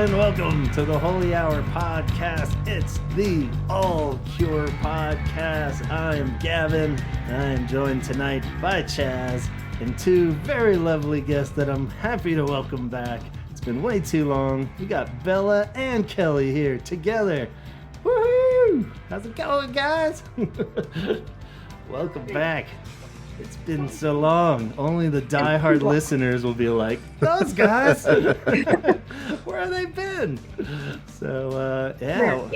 and welcome to the Holy Hour Podcast. It's the All Cure Podcast. I'm Gavin, and I am joined tonight by Chaz and two very lovely guests that I'm happy to welcome back. It's been way too long. We got Bella and Kelly here together. Woohoo! How's it going, guys? Welcome back. It's been so long. Only the diehard listeners will be like, those guys, where have they been? So, yeah.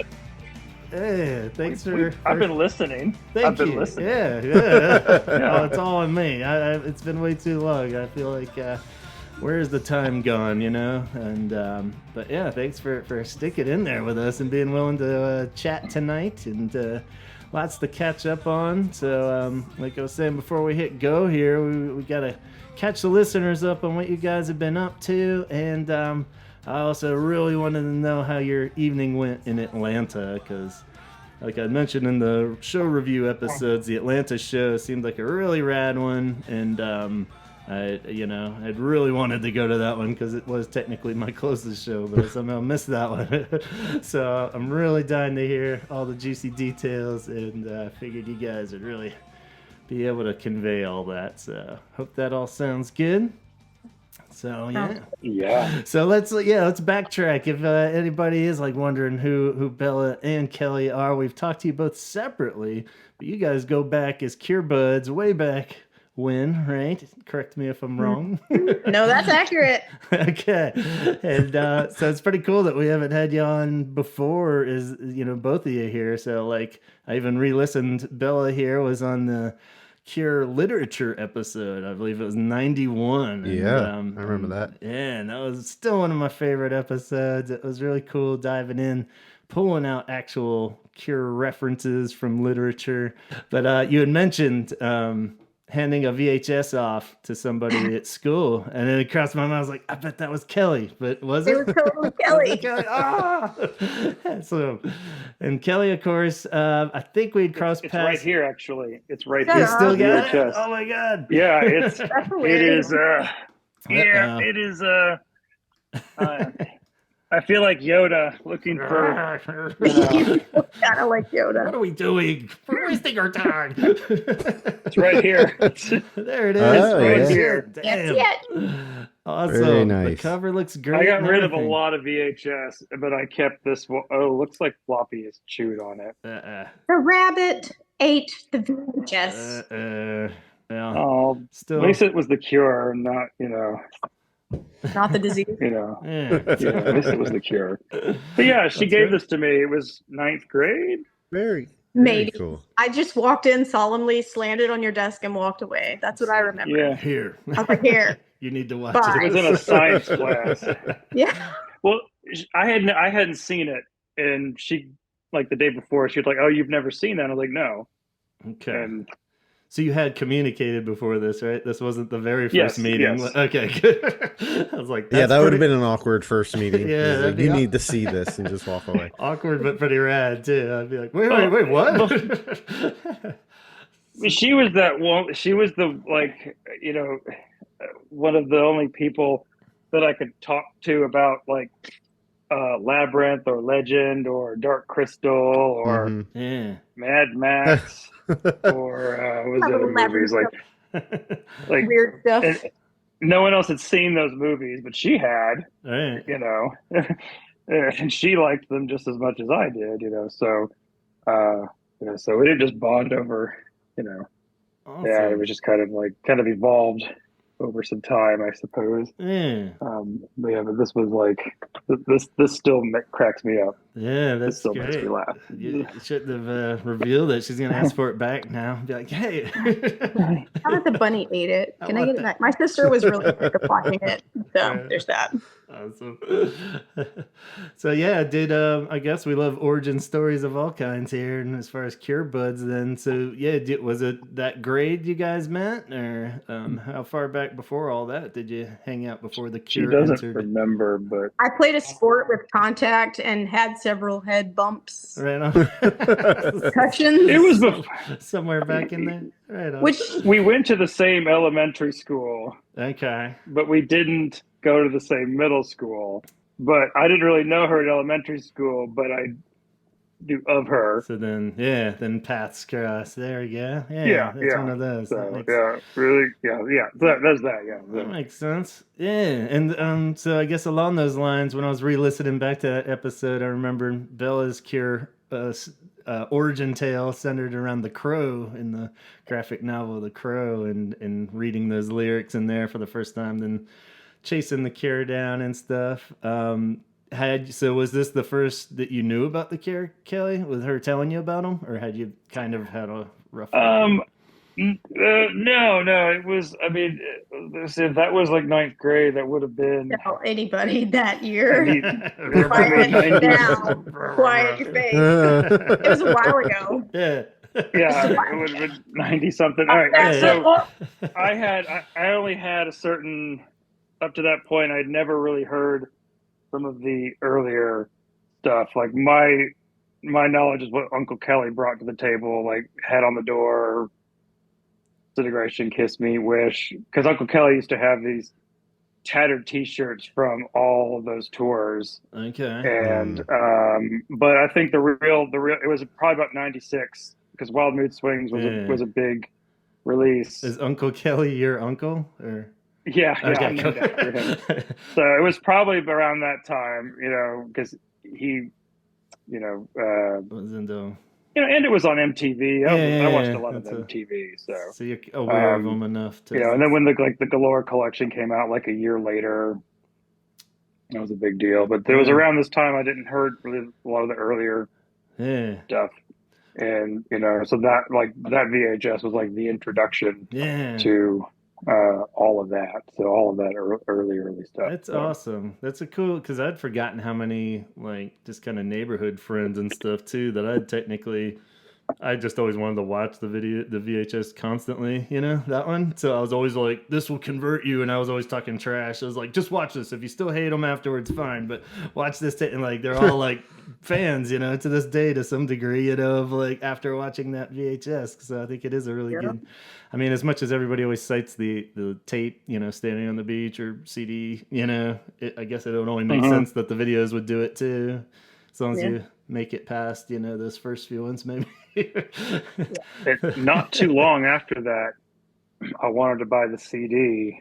Hey, thanks for... I've been listening. Thank you. Been listening. Yeah. Oh, it's all on me. It's been way too long. I feel like, where's the time gone, you know? And, but yeah, thanks for sticking in there with us and being willing to chat tonight and, lots to catch up on. So, like I was saying before we hit go here, we got to catch the listeners up on what you guys have been up to. And I also really wanted to know how your evening went in Atlanta, because like I mentioned in the show review episodes, the Atlanta show seemed like a really rad one. And I'd really wanted to go to that one because it was technically my closest show, but I somehow missed that one. So I'm really dying to hear all the juicy details, and figured you guys would really be able to convey all that. So hope that all sounds good. So Yeah. So let's backtrack. If anybody is like wondering who Bella and Kelly are, we've talked to you both separately, but you guys go back as Cure Buds way back. When, right? Correct me if I'm wrong. No, that's accurate. Okay. And so it's pretty cool that we haven't had you on before, is, you know, both of you here. So like I even re-listened. Bella here was on the Cure literature episode. I believe it was 91. Yeah, I remember that. Yeah, and that was still one of my favorite episodes. It was really cool diving in, pulling out actual Cure references from literature. But you had mentioned handing a VHS off to somebody at school, and then it crossed my mind. I was like, I bet that was Kelly, but was it? It was totally Kelly. Kelly? Ah! So, and Kelly, of course, I think we'd crossed It's paths. right here, actually. It's right Shut here. You still got it? VHS. Oh my god! Yeah, it is. It is. I feel like Yoda looking for. You kind of like Yoda. What are we doing? We're wasting our time. It's right here. There it is. Oh, right yeah. here. Yes, Damn. yet. Awesome. Very nice. The cover looks great. I got and rid of a everything. lot of VHS, but I kept this one. Oh, looks like floppy is chewed on it. The rabbit ate the VHS. Yeah. Oh, Still. at least it was the Cure, not Not the disease. Yeah, Yeah. at least it was the Cure. But yeah, she That's gave right. this to me. It was 9th grade. Very Maybe. cool. I just walked in solemnly, slammed it on your desk, and walked away. That's what I remember. Yeah. Here. Over here. You need to watch Bye. It was in a science class. Yeah. Well, I hadn't seen it, and she, like the day before, she was like, "Oh, you've never seen that?" I was like, "No." Okay. And So you had communicated before this, right? This wasn't the very first Yes, meeting. yes. Okay, good. I was like, Yeah, that's that would have pretty been an awkward first meeting. Yeah, Like, that'd be you aw- need to see this and just walk away. awkward, but pretty rad too. I'd be like, wait, what? she was that one. She was the one of the only people that I could talk to about Labyrinth or Legend or Dark Crystal or Mhm. Yeah. Mad Max or was Some of it the movies like Weird stuff. and no one else had seen those movies, but she had, All right. and she liked them just as much as I did, so so we didn't just bond over, Awesome. yeah, it was just kind of evolved over some time, I suppose. Yeah. But this was this still cracks me up. Yeah, This that's still makes great. me laugh. You shouldn't have revealed it. She's gonna ask for it back now. Be like, hey. How about the bunny ate it? I Can I want get it that. back? My sister was really sick of watching it. So there's that. Awesome. So yeah, I guess we love origin stories of all kinds here, and as far as Cure Buds, then so yeah, was it that grade you guys met, or how far back before all that did you hang out before the She Cure doesn't entered? remember, but I played a sport with contact and had several head bumps. Right on. Concussions. it was before. Somewhere back in there. Right on. Which We went to the same elementary school, Okay. but we didn't go to the same middle school. but I didn't really know her in elementary school, but I do of her. So then Paths cross. There we go. Yeah, Yeah, that's one yeah. of those. So really, yeah. So that's that. Yeah. That makes sense. Yeah, and so I guess along those lines, when I was re-listening back to that episode, I remember Bella's Cure origin tale centered around the crow in the graphic novel The Crow, and reading those lyrics in there for the first time, then chasing the Cure down and stuff. So was this the first that you knew about the Cure, Kelly? Was her telling you about them, or had you kind of had a rough? No, it was. I mean, if that was like ninth grade, that would have been anybody that year. Quiet down. Quiet your face. It was a while ago. Yeah. Yeah, it would have been 90 something. All right, so I only had a certain up to that point. I'd never really heard some of the earlier stuff. Like my knowledge is what Uncle Kelly brought to the table, like Head on the Door, Disintegration, Kiss Me, Wish, because Uncle Kelly used to have these tattered T-shirts from all of those tours. Okay. And but I think the real it was probably about 96, because Wild Mood Swings was a big release. Is Uncle Kelly your uncle, or? Yeah, okay, I'm named after him. So it was probably around that time, because he, was into. And it was on MTV. I watched a lot of That's MTV, so you're aware of them enough to. And then when the Galore collection came out, like a year later, that was a big deal. But it was around this time I didn't heard really a lot of the earlier stuff, and so that VHS was like the introduction to all of that. So all of that early stuff. That's awesome. That's a cool, because I'd forgotten how many like just kind of neighborhood friends and stuff too that I just always wanted to watch the VHS constantly, that one. So I was always like, this will convert you. And I was always talking trash. I was like, just watch this. If you still hate them afterwards, fine. But watch this. And like, they're all like fans, to this day, to some degree, of like after watching that VHS. So I think it is a really good, I mean, as much as everybody always cites the tape, standing on the beach, or CD, I guess it would only make sense that the videos would do it too. As long as you make it past, those first few ones, maybe. Not too long after that, I wanted to buy the CD,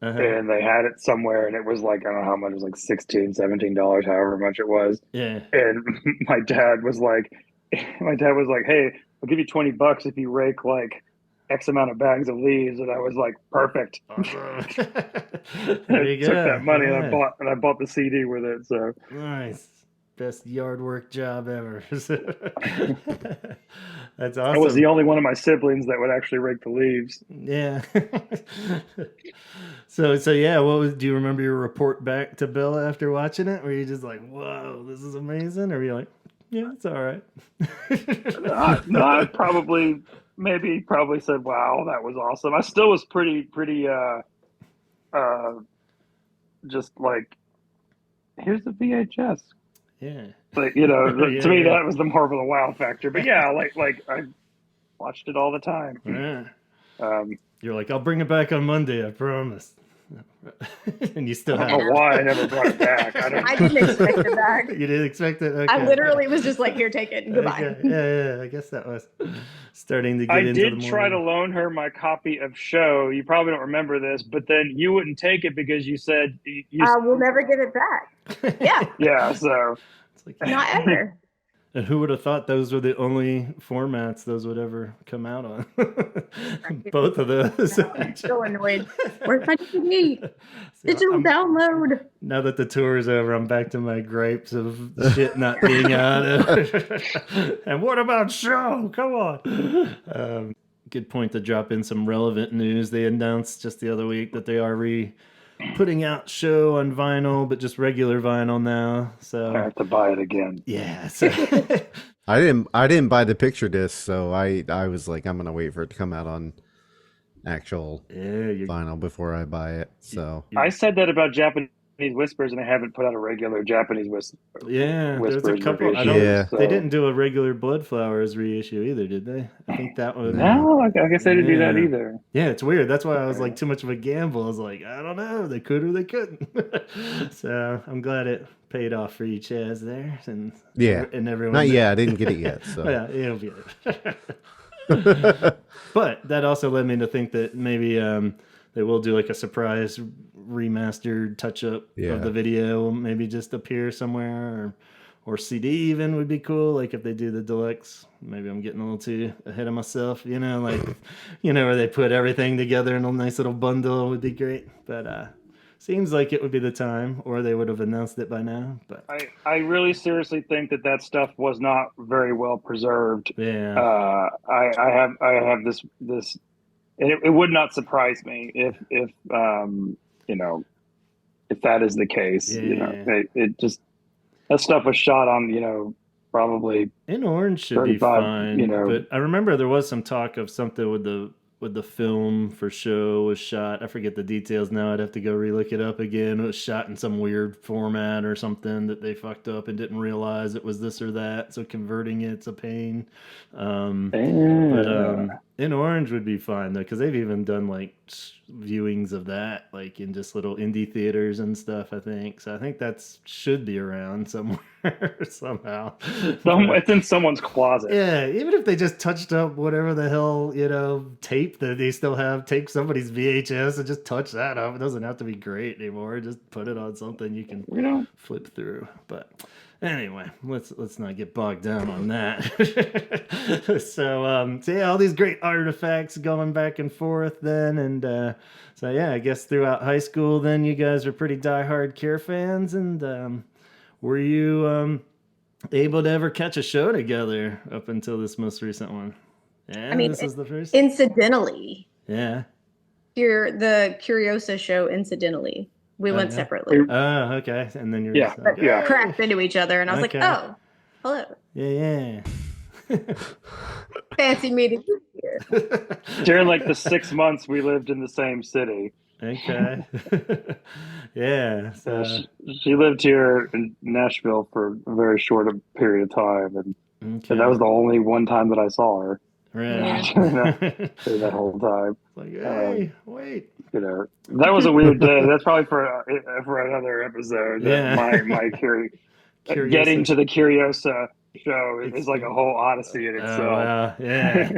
and they had it somewhere, and it was like, I don't know how much, it was like $16, $17, however much it was. Yeah. And my dad was like, hey, I'll give you $20 if you rake like X amount of bags of leaves. And I was like, perfect. Awesome. There you go. Took that money and I bought the CD with it. So nice. Best yard work job ever. That's awesome. I was the only one of my siblings that would actually rake the leaves. Yeah. So yeah, do you remember your report back to Bill after watching it? Were you just like, whoa, this is amazing? Or were you like, yeah, it's all right? No, I probably said, wow, that was awesome. I still was pretty just like, here's the VHS. Yeah. But to me that was the more of a wow factor. But yeah, like I watched it all the time. Yeah. You're like, I'll bring it back on Monday, I promise. And you still I don't know why I never brought it back. I didn't expect it back. You didn't expect it? Okay. I literally was just like, here, take it and goodbye. Okay. Yeah. I guess that was starting to get into the morning. I did try to loan her my copy of Show. You probably don't remember this, but then you wouldn't take it because you said we'll never get it back. Yeah. Yeah, so it's like, not ever. And who would have thought those were the only formats those would ever come out on? Both of those. I'm so annoyed. Where's my DVD? Digital download. Now that the tour is over, I'm back to my gripes of shit not being out. And what about Show? Come on. Good point to drop in some relevant news. They announced just the other week that they are putting out Show on vinyl, but just regular vinyl now. So I have to buy it again. Yeah. So. I didn't buy the picture disc, so I was like, I'm gonna wait for it to come out on actual vinyl before I buy it. So I said that about Japanese Whispers, and they haven't put out a regular Japanese there's Whispers a couple. reissue. Yeah. So. They didn't do a regular Blood Flowers reissue either, did they? I think that would. No, I guess they didn't do that Yeah. either. Yeah, it's weird. That's why I was like, too much of a gamble. I was like, I don't know. They could or they couldn't. So I'm glad it paid off for you, Chaz, there. And everyone. Not yet. I didn't get it yet. So Yeah, it'll be it. But that also led me to think that maybe they will do like a surprise remastered touch up of the video, maybe just appear somewhere, or CD even would be cool. Like if they do the deluxe, maybe I'm getting a little too ahead of myself, where they put everything together in a nice little bundle would be great. But seems like it would be the time, or they would have announced it by now. But I really seriously think that stuff was not very well preserved. Yeah. I have this, and it would not surprise me if that is the case. Yeah. It just, that stuff was shot on probably In Orange should 35, be fine. But I remember there was some talk of something with the film for show was shot. I forget the details now. I'd have to go relook it up again. It was shot in some weird format or something that they fucked up and didn't realize it was this or that. So converting it's a pain. But In Orange would be fine though, because they've even done like viewings of that, like in just little indie theaters and stuff. I think so. I think that should be around somewhere somehow. It's in someone's closet. Yeah, even if they just touched up whatever the hell tape that they still have, take somebody's VHS and just touch that up. It doesn't have to be great anymore. Just put it on something you can flip through. But anyway, let's not get bogged down on that. So yeah, all these great artifacts going back and forth then, and so yeah, I guess throughout high school then you guys were pretty diehard Cure fans, and were you able to ever catch a show together up until this most recent one? Yeah, this is the first. Incidentally. Yeah. The Curiosa show, incidentally. We went separately. Oh, okay. And then you're crashed into each other, and I was like, oh, hello. Yeah. Fancy meeting you here. During like the 6 months we lived in the same city. Okay. Yeah. So she lived here in Nashville for a very short period of time, and that was the only one time that I saw her. Right. That whole time. Like, hey, wait. That was a weird day. That's probably for another episode. Yeah. My getting to the Curiosa show is like a whole odyssey in itself. Oh, wow. Yeah.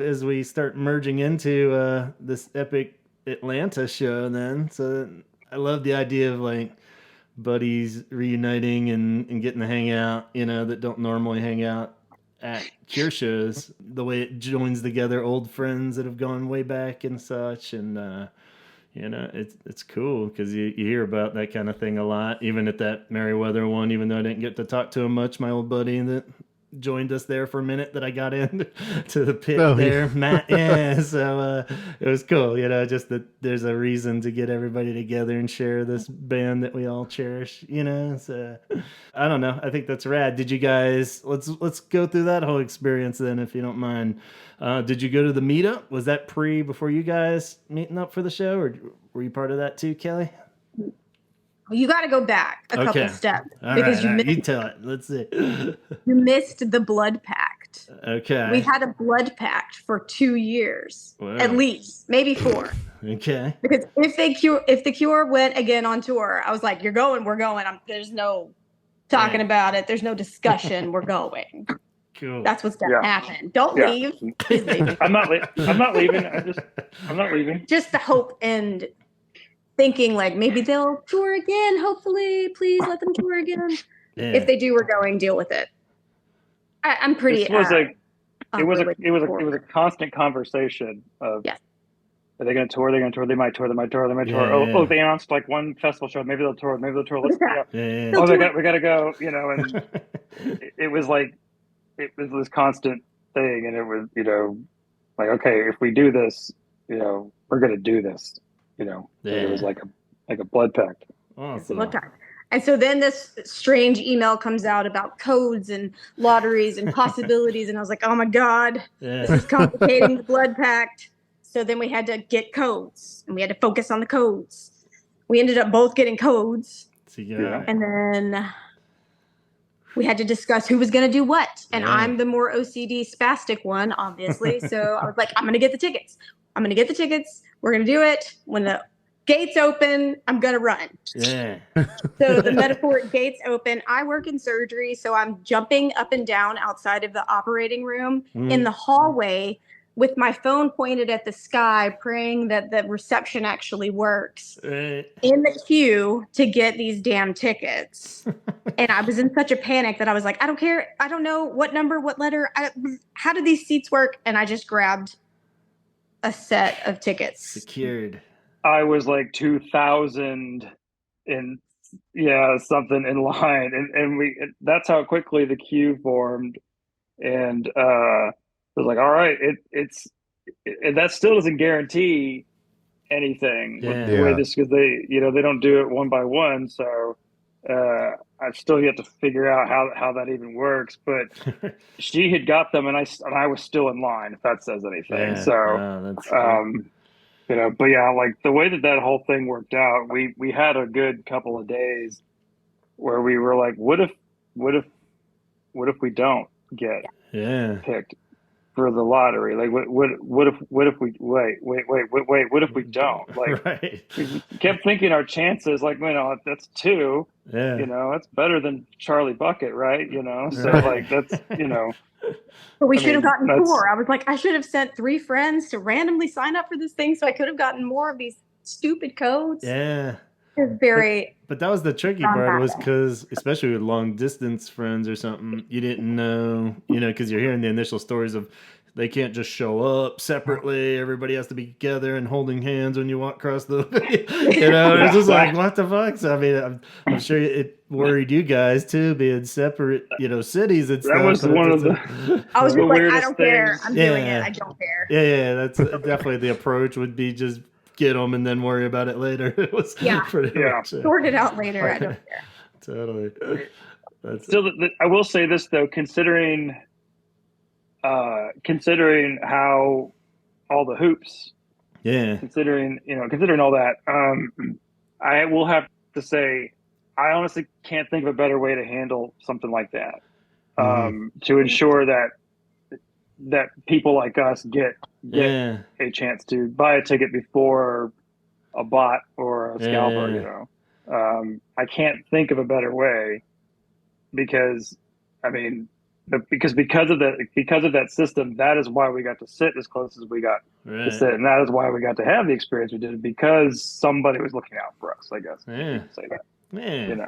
As we start merging into this epic Atlanta show, then, so I love the idea of like buddies reuniting and getting to hang out, that don't normally hang out at Cure shows, the way it joins together old friends that have gone way back and such, and it's cool because you hear about that kind of thing a lot, even at that Merriweather one, even though I didn't get to talk to him much. My old buddy that joined us there for a minute that I got in to the pit there, Matt. Yeah, so it was cool, just that there's a reason to get everybody together and share this band that we all cherish, so I don't know. I think that's rad. Did you guys, let's go through that whole experience then, if you don't mind. Did you go to the meetup? Was that before you guys meeting up for the show, or were you part of that too, Kelly? You got to go back a couple steps because you tell it. Let's see. You missed the blood pact. Okay. We had a blood pact for 2 years, at least, maybe 4. Okay. Because if the Cure went again on tour, I was like, "You're going, we're going." There's no talking about it. There's no discussion. We're going. Cool. That's what's gonna happen. Don't leave. Please leave. I'm not leaving. I'm not leaving. Just the hope and thinking like maybe they'll tour again. Hopefully, please let them tour again. Yeah. If they do, we're going. Deal with it. I'm pretty. It was a constant conversation of. Yes. Are they going to tour? They're going to tour. They might tour. They might tour. They might tour. Oh, they announced like one festival show. Maybe they'll tour. Maybe they'll tour. Let's Oh, we got to go. And it was like it was this constant thing, and it was like, okay, if we do this, we're going to do this. It was like a blood pact. Awesome. Blood pact. And so then this strange email comes out about codes and lotteries and possibilities, and I was like, oh my God, this is complicating the blood pact. So then we had to get codes, and we had to focus on the codes. we ended up both getting codes. Yeah. And then we had to discuss who was going to do what. And I'm the more OCD spastic one, obviously. So I was like, I'm going to get the tickets. We're going to do it. When the gates open, I'm going to run. Yeah. So the metaphoric gates open. I work in surgery, so I'm jumping up and down outside of the operating room in the hallway with my phone pointed at the sky, praying that the reception actually works in the queue to get these damn tickets. And I was in such a panic that I was like, I don't care. I don't know what number, what letter. How do these seats work? And I just grabbed a set of tickets. Secured. I was like 2,000 in something in line, and that's how quickly the queue formed. And it was like, all right, it's that still doesn't guarantee anything with the way this, because they don't do it one by one. So I've still yet to figure out how that even works. But she had got them, and I was still in line, if that says anything. That's cool. But yeah, like the way that whole thing worked out, we had a good couple of days where we were like, what if we don't get picked for the lottery? Like, what if we wait, what if we don't? Like, we kept thinking our chances, like, that's 2, that's better than Charlie Bucket, right? So like, that's, But we should have gotten 4. I was like, I should have sent 3 friends to randomly sign up for this thing so I could have gotten more of these stupid codes. Yeah. It was very... But that was the tricky part, was because, especially with long distance friends or something, you didn't know, because you're hearing the initial stories of they can't just show up separately. Everybody has to be together and holding hands when you walk across the, it's just like, what the fuck? So, I mean, I'm sure it worried you guys too, being separate, cities and stuff. That was one of the I was just like, I things. don't care. I'm doing it. I don't care. Yeah, that's definitely the approach would be, just get them and then worry about it later. It was pretty much sort it out later. I don't care. Totally. Still, I will say this though, considering how all the hoops, considering all that, I will have to say, I honestly can't think of a better way to handle something like that, to ensure that people like us get a chance to buy a ticket before a bot or a scalper. I can't think of a better way, because I mean, because of that system, that is why we got to sit as close as we got to sit, and that is why we got to have the experience we did, because somebody was looking out for us, I guess. Say that. Yeah,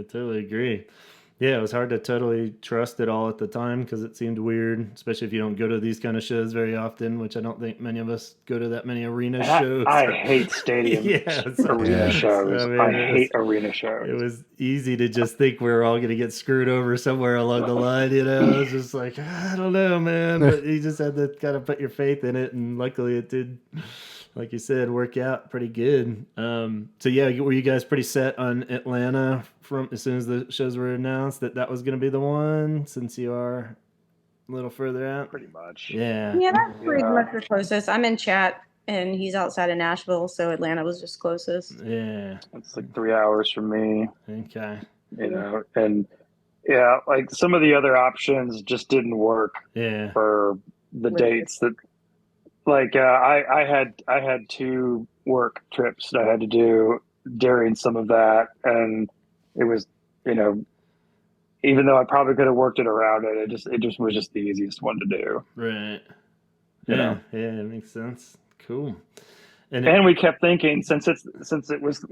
totally agree. Yeah, it was hard to totally trust it all at the time, because it seemed weird, especially if you don't go to these kind of shows very often, which I don't think many of us go to that many arena shows. I hate stadium arena shows. I hate arena shows. It was easy to just think we were all going to get screwed over somewhere along the line, It was just like, I don't know, man. But you just had to kind of put your faith in it, and luckily it did, like you said, work out pretty good. So yeah, were you guys pretty set on Atlanta from as soon as the shows were announced that was going to be the one, since you are a little further out? Pretty much. Yeah. Yeah, that's pretty much the closest. I'm in chat, and he's outside of Nashville, so Atlanta was just closest. Yeah. It's like 3 hours from me. Okay. And like some of the other options just didn't work for the dates that, like, I had 2 work trips that I had to do during some of that, and it was, even though I probably could have worked it around it, it just was just the easiest one to do. Right. Yeah, it makes sense. Cool. And we kept thinking, since it was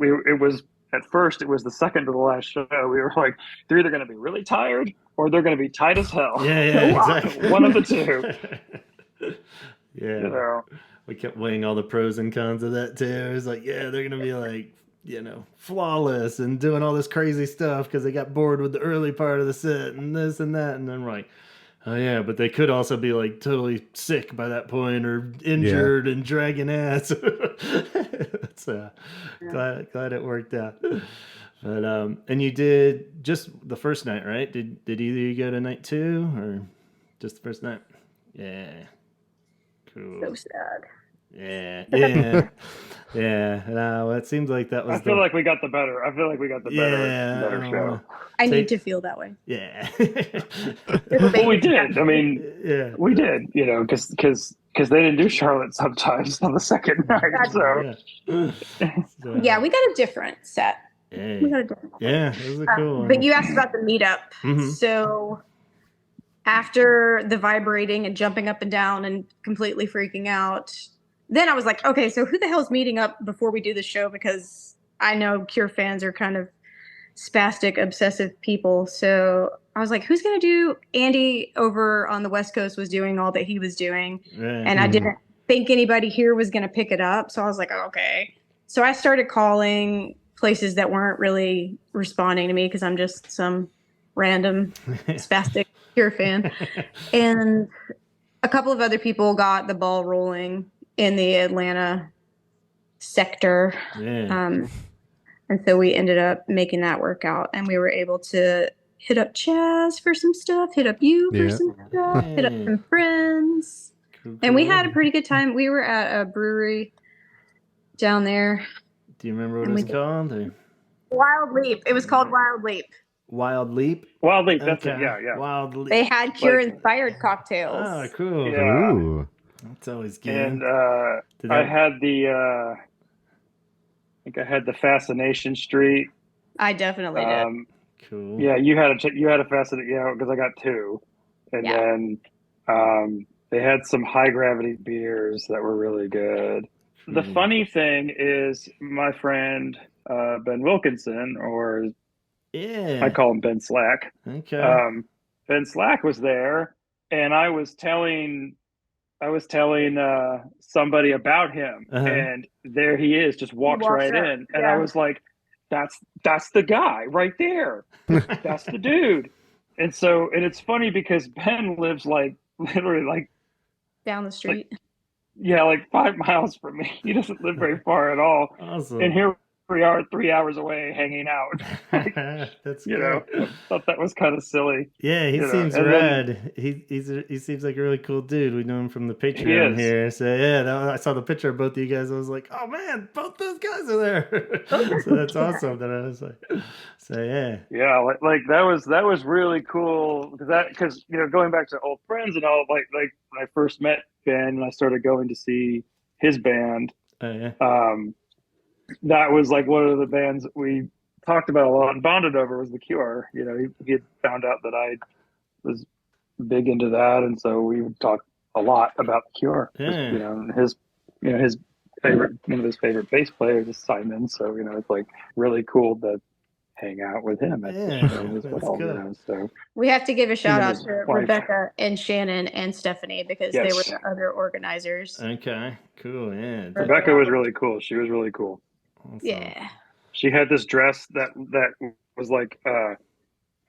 at first it was the second to the last show, we were like, they're either going to be really tired or they're going to be tight as hell. Yeah, exactly. One of the two. Yeah. We kept weighing all the pros and cons of that too. It was like, they're going to be like, flawless and doing all this crazy stuff because they got bored with the early part of the set and this and that. And then we're like, oh yeah, but they could also be like totally sick by that point or injured and dragging ass. So glad it worked out. But and you did just the first night, right? Did either you go to night 2 or just the first night? Yeah. Cool. So sad. Yeah, yeah, yeah. No, it seems like that was. I feel like we got the better. I feel like we got the better show. I need to feel that way. Yeah. Well, we did. I mean, yeah, we did. You know, because they didn't do Charlotte sometimes on the second night. So yeah, we got a different set. Hey. We got a different. Yeah, it was a cool one. But you asked about the meetup. Mm-hmm. So after the vibrating and jumping up and down and completely freaking out, then I was like, okay, so who the hell's meeting up before we do the show? Because I know Cure fans are kind of spastic, obsessive people. So I was like, who's going to do? Andy over on the West Coast was doing all that he was doing. Right. And I didn't think anybody here was going to pick it up. So I was like, oh, okay. So I started calling places that weren't really responding to me because I'm just some random spastic Cure fan. And a couple of other people got the ball rolling in the Atlanta sector. Yeah. And so we ended up making that work out, and we were able to hit up Chaz for some stuff, hit up you for some stuff, hit up some friends. Cool. And we had a pretty good time. We were at a brewery down there. Do you remember what it was called? Or? Wild Leap. It was called Wild Leap. Wild Leap? Wild Leap, that's it. Yeah. Wild Leap. They had Cure-inspired cocktails. Oh, cool. Yeah. Ooh. That's always good. And I had I think I had the Fascination Street. I definitely did. Cool. Yeah, you had a Fascination, because I got two. And then they had some high gravity beers that were really good. The funny thing is my friend Ben Wilkinson, or I call him Ben Slack. Okay. Ben Slack was there, and I was telling somebody about him, and there he is, just walks right in, and I was like, that's the guy right there. That's the dude. And it's funny because Ben lives like literally like down the street. Like 5 miles from me. He doesn't live very far at all. Awesome. And here we are 3 hours away hanging out. That's I thought that was kind of silly. Yeah, he seems rad. He seems like a really cool dude. We know him from the Patreon here. So I saw the picture of both of you guys. I was like, oh man, both those guys are there. So that's awesome. That I was like, yeah, like that was really cool because going back to old friends and all, like when I first met Ben and I started going to see his band. That was like one of the bands we talked about a lot and bonded over was The Cure. He had found out that I was big into that, and so we would talk a lot about The Cure. His favorite, one of his favorite bass players is Simon. So it's like really cool to hang out with him at the show as well. So we have to give a shout out to Rebecca and Shannon and Stephanie because they were the other organizers. Okay, cool. Yeah, Rebecca was really cool. She was really cool. Awesome. Yeah, she had this dress that was like a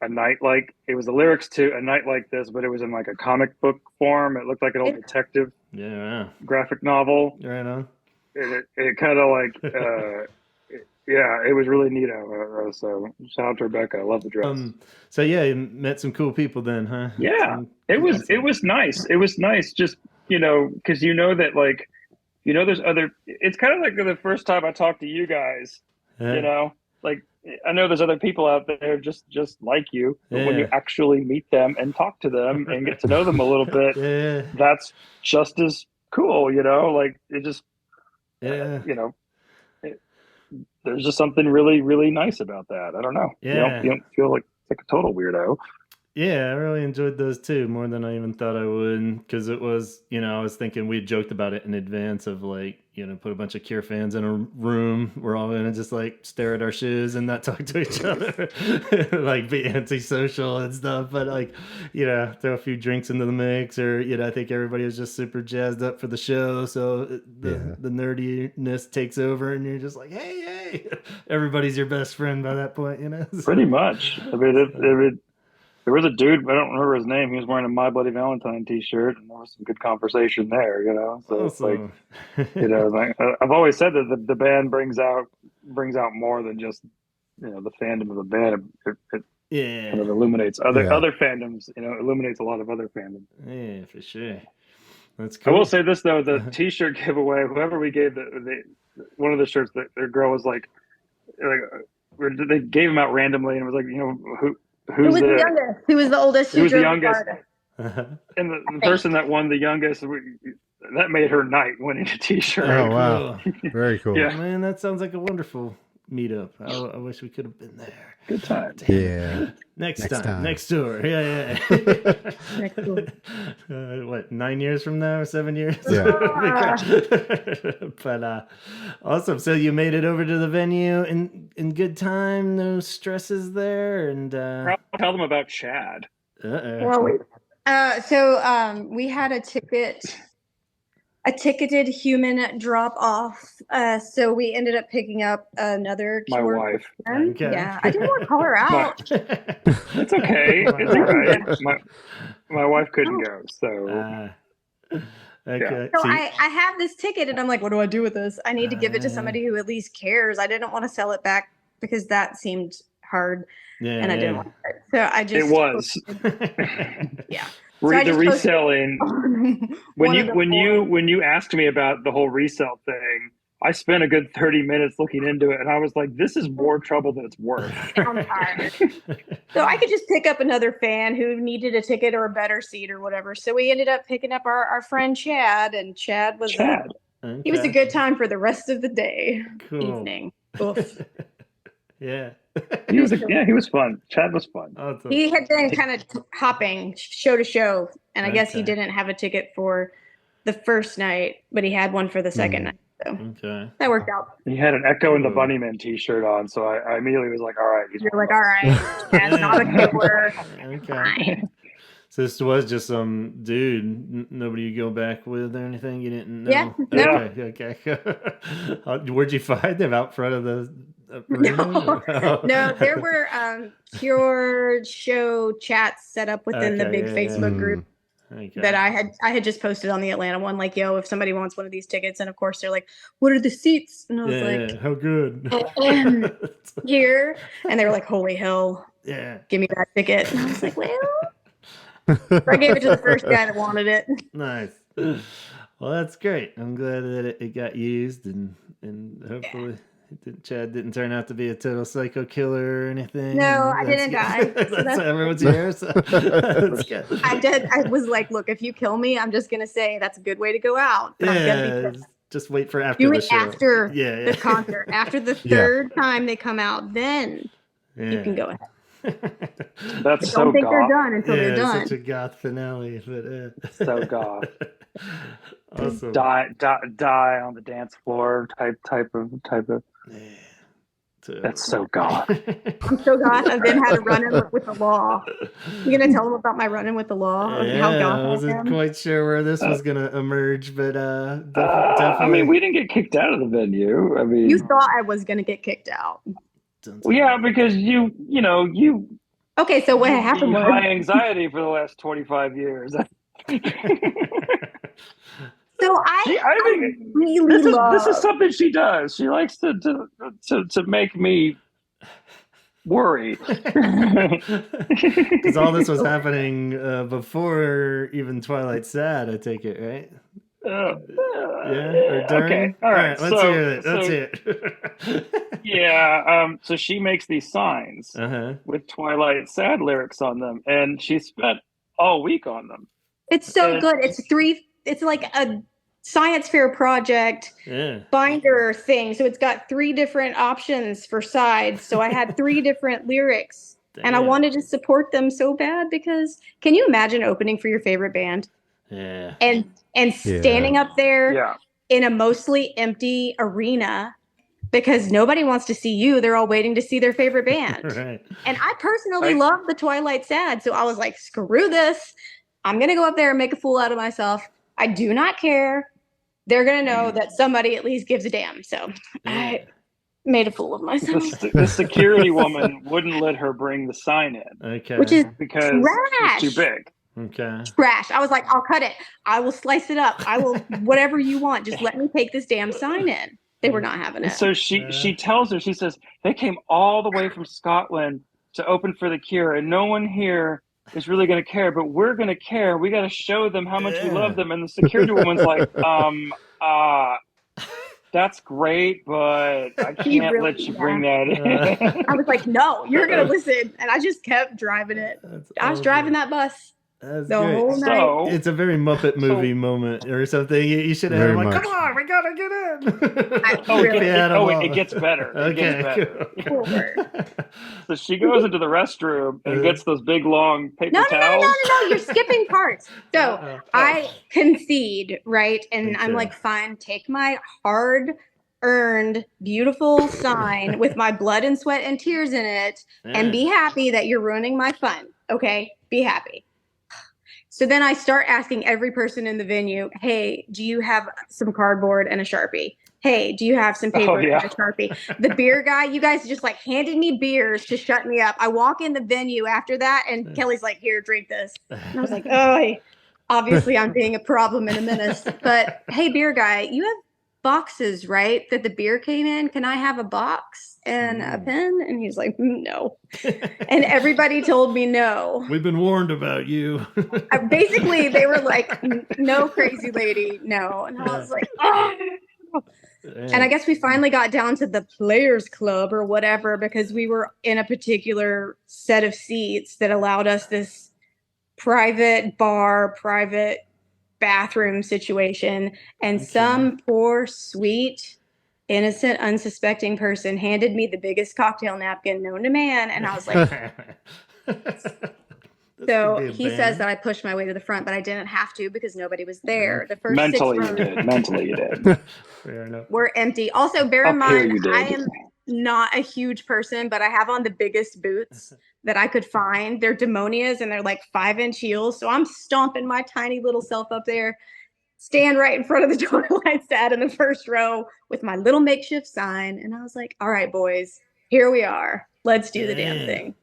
night, like it was the lyrics to A Night Like This, but it was in like a comic book form. It looked like an old detective graphic novel. Right on. It kind of like it was really neato. So shout out to Rebecca. I love the dress. So you met some cool people then, huh? Yeah, it was nice. It was nice, just because that like. There's other. It's kind of like the first time I talked to you guys. Like I know there's other people out there just like you, but when you actually meet them and talk to them and get to know them a little bit, that's just as cool. Like it just, there's just something really, really nice about that. I don't know. Yeah. You don't feel like a total weirdo. Yeah, I really enjoyed those too, more than I even thought I would, because it was, I was thinking we joked about it in advance of like, put a bunch of Cure fans in a room. We're all going to just like stare at our shoes and not talk to each other, like be antisocial and stuff. But like, throw a few drinks into the mix, or, I think everybody was just super jazzed up for the show. So the nerdiness takes over and you're just like, hey, everybody's your best friend by that point, So, pretty much. I mean, there was a dude, I don't remember his name. He was wearing a My Bloody Valentine t-shirt, and there was some good conversation there, So it's like, like, I've always said that the band brings out more than just, the fandom of the band. It kind of illuminates other fandoms, illuminates a lot of other fandoms. Yeah, for sure. That's I cool. will say this though: the T-shirt giveaway, whoever we gave one of the shirts, that their girl was like they gave them out randomly, and it was like, Who was the youngest? Who was the oldest? Who was the youngest? Uh-huh. And the person that won the youngest, that made her night winning a T-shirt. Oh wow, very cool. Yeah. Man, that sounds like a wonderful meetup. I wish we could have been there. Good time. Yeah. Next time. Next tour. Yeah. Next tour. What, 9 years from now? 7 years? Yeah. But awesome. So you made it over to the venue in good time. No stresses there, and I'll tell them about Chad. Well, we had a ticketed human drop off. So we ended up picking up another My Cure wife. fan. Okay. Yeah, I didn't want to call her out. It's okay. It's all right. My wife couldn't go, so. Okay. So I have this ticket, and I'm like, what do I do with this? I need to give it to somebody who at least cares. I didn't want to sell it back because that seemed hard, and I didn't want it. So I just. It was. Yeah. The reselling. When you asked me about the whole resell thing, I spent a good 30 minutes looking into it, and I was like, "This is more trouble than it's worth." I'm tired. So I could just pick up another fan who needed a ticket or a better seat or whatever. So we ended up picking up our friend Chad, and Chad was he was a good time for the rest of the day, evening. Oof. Yeah. He was fun. Chad was fun. Awesome. He had been kind of hopping show to show, and I guess he didn't have a ticket for the first night, but he had one for the second night. So that worked out. He had an Echo and the Bunnyman T-shirt on, so I immediately was like, "All right." You're like, "All right, that's not a killer." Okay. So this was just some dude, nobody you go back with or anything? You didn't know? Yeah. No. Okay. Where'd you find them? Out front of the arena? No, there were Cure show chats set up within the big Facebook group that I had just posted on the Atlanta one, like, yo, if somebody wants one of these tickets, and of course they're like, what are the seats? And I was like, how good. Here. And they were like, holy hell. Yeah. Give me that ticket. And I was like, well. So I gave it to the first guy that wanted it. Nice. Well, that's great. I'm glad that it got used, and hopefully Chad didn't turn out to be a total psycho killer or anything. No, I didn't die. That's everyone's here. So that's good. I did. I was like, look, if you kill me, I'm just gonna say that's a good way to go out. But I'm gonna be just wait for after do the it show. After the concert. After the third time they come out, then you can go ahead. That's so don't think they're done until they're done. Such a goth finale, but so goth. Awesome. Die on the dance floor type of. That's so goth. I'm so goth. I've been had a run-in with the law. You gonna tell them about my run-in with the law? How goth I wasn't quite sure where this was gonna emerge, but definitely. I mean, we didn't get kicked out of the venue. I mean, you thought I was gonna get kicked out. Well, yeah, because you. Okay, so what happened was high anxiety for the last 25 years. So I think really this is something she does. She likes to make me worry. Because all this was happening before even Twilight Sad, I take it, right? Or during? Okay. All right. Let's hear it. Let's hear it. Yeah. So she makes these signs with Twilight Sad lyrics on them, and she spent all week on them. It's so good. It's like a science fair project binder thing. So it's got 3 different options for sides. So I had 3 different lyrics. Damn. And I wanted to support them so bad because can you imagine opening for your favorite band? Yeah. And standing up there in a mostly empty arena because nobody wants to see you. They're all waiting to see their favorite band. Right. And I personally love the Twilight Sad. So I was like, screw this. I'm going to go up there and make a fool out of myself. I do not care. They're going to know that somebody at least gives a damn. So I made a fool of myself. The security woman wouldn't let her bring the sign in. Okay. Which is because trash. it's too big. Okay. Trash. I was like, I'll cut it. I will slice it up. I will, whatever you want. Just let me take this damn sign in. They were not having it. So she tells her, she says, they came all the way from Scotland to open for The Cure, and no one here is really going to care, but we're going to care. We got to show them how much we love them. And the security woman's like, that's great, but I can't let you bring that in. I was like, no, you're going to listen. And I just kept driving it. I was driving that bus. That's the great. whole night. It's a very Muppet movie moment or something. You should have like, come on, we gotta get in. It gets better. Okay, cool. So she goes into the restroom and gets those big long paper towels. No, you're skipping parts. So I concede, right? And I'm like, fine, take my hard-earned, beautiful sign with my blood and sweat and tears in it and be happy that you're ruining my fun. Okay? Be happy. So then I start asking every person in the venue, hey, do you have some cardboard and a Sharpie? Hey, do you have some paper and a Sharpie? The beer guy, you guys just like handed me beers to shut me up. I walk in the venue after that and Kelly's like, here, drink this. And I was like, oh, obviously I'm being a problem and a menace. But hey, beer guy, you have boxes, right? That the beer came in. Can I have a box and a pen? And he's like, no. And everybody told me no. We've been warned about you. Basically, they were like, no, crazy lady, no. And I was like, oh. And I guess we finally got down to the players club or whatever, because we were in a particular set of seats that allowed us this private bar, private bathroom situation. And some poor, sweet, innocent, unsuspecting person handed me the biggest cocktail napkin known to man. And I was like, so he says that I pushed my way to the front, but I didn't have to because nobody was there. The first Mentally 6 rows Mentally you did. Fair enough. were empty. Also, bear in mind, I am not a huge person, but I have on the biggest boots that I could find. They're Demonias and they're like 5-inch heels. So I'm stomping my tiny little self up there, stand right in front of the Twilight Sad in the first row with my little makeshift sign. And I was like, all right, boys, here we are. Let's do the damn thing.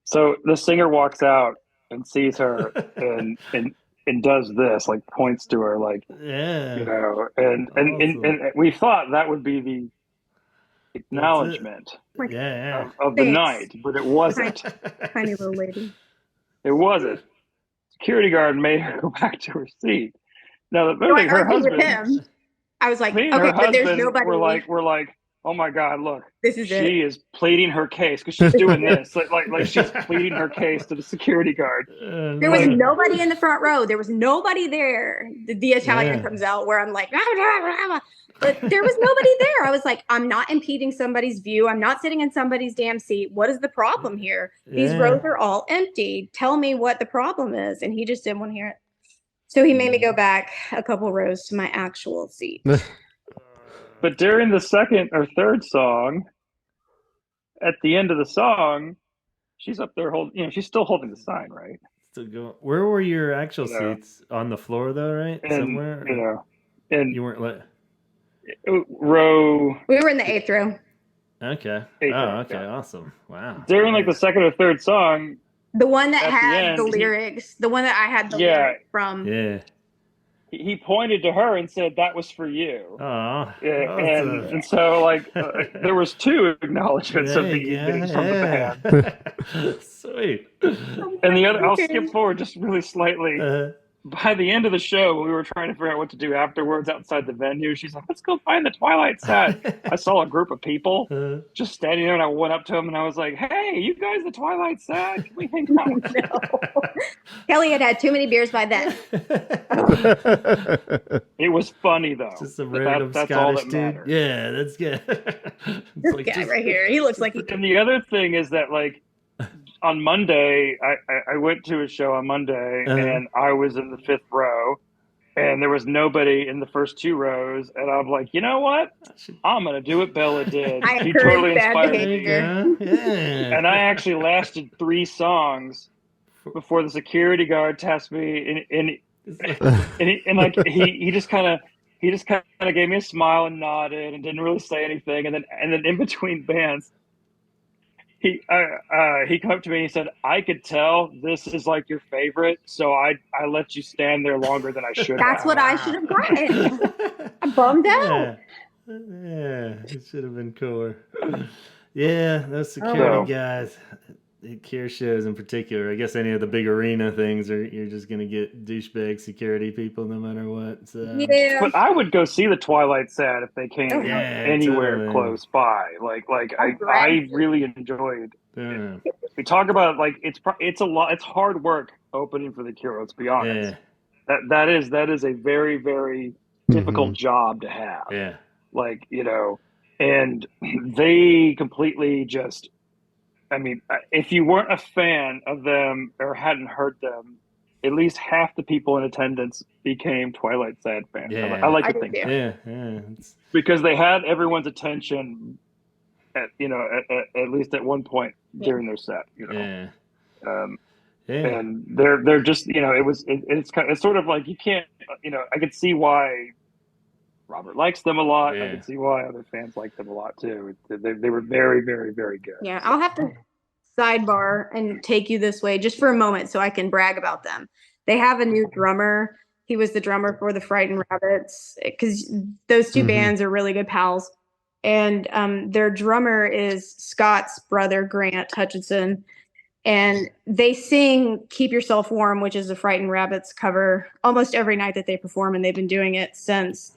So the singer walks out and sees her and does this, like points to her, like, you know, and we thought that would be the acknowledgement of the night, but it wasn't. Tiny little lady. It wasn't. Security guard made her go back to her seat. Now, her husband. I was like, okay, but there's nobody. We're like, oh my God, look, she is pleading her case because she's doing this, like she's pleading her case to the security guard. There was nobody in the front row. There was nobody there. The Italian comes out where I'm like, but there was nobody there. I was like, I'm not impeding somebody's view. I'm not sitting in somebody's damn seat. What is the problem here? These rows are all empty. Tell me what the problem is. And he just didn't want to hear it. So he made me go back a couple rows to my actual seat. But during the second or third song, at the end of the song, she's up there she's still holding the sign, right? Where were your actual seats? On the floor, though, right? Somewhere? And you weren't row. We were in the 8th row. Okay. Awesome. Wow. During like the second or third song, the one that had the lyrics, the one that I had the lyric from. Yeah. He pointed to her and said, "That was for you." Oh, and so like there was 2 acknowledgments of the evening from the band. Sweet. And the other, I'll skip forward just really slightly. By the end of the show, we were trying to figure out what to do afterwards outside the venue. She's like, let's go find the Twilight Sad. I saw a group of people just standing there, and I went up to them, and I was like, hey, you guys the Twilight Sad? Can we hang out? No. Kelly had too many beers by then. It was funny, though. Just a random that's Scottish all that dude. Yeah, that's good. This like guy right here, he looks like he... And the other thing is that, like, on Monday, I went to a show on Monday, and I was in the 5th row, and there was nobody in the first 2 rows, and I'm like, you know what? I'm going to do what Bella did. She totally inspired me. Yeah. And I actually lasted 3 songs before the security guard tasked me, and he just kind of gave me a smile and nodded and didn't really say anything, and then in between bands, he came up to me and he said, I could tell this is like your favorite, so I let you stand there longer than I should have. That's what I should have gotten. I'm bummed out. Yeah, it should have been cooler. Yeah, those security guys. Cure shows in particular. I guess any of the big arena things you're just gonna get douchebag security people no matter what. So. Yeah. But I would go see the Twilight Sad if they came Yeah, anywhere totally. close by. I really enjoyed. Yeah. We talk about it's a lot. It's hard work opening for the Cure. Let's be honest. Yeah. That is a very, very difficult job to have. Yeah. And they completely just. I mean, if you weren't a fan of them or hadn't heard them, at least half the people in attendance became Twilight Sad fans. Yeah. I like to think that. Yeah. Because they had everyone's attention at least at one point during their set. Yeah. And they're just it's sort of like you can't I could see why Robert likes them a lot. I can see why other fans like them a lot too. They were very, very, very good. Yeah, I'll have to sidebar and take you this way just for a moment so I can brag about them. They have a new drummer. He was the drummer for the Frightened Rabbits, because those two bands are really good pals. And their drummer is Scott's brother, Grant Hutchinson. And they sing Keep Yourself Warm, which is a Frightened Rabbits cover, almost every night that they perform. And they've been doing it since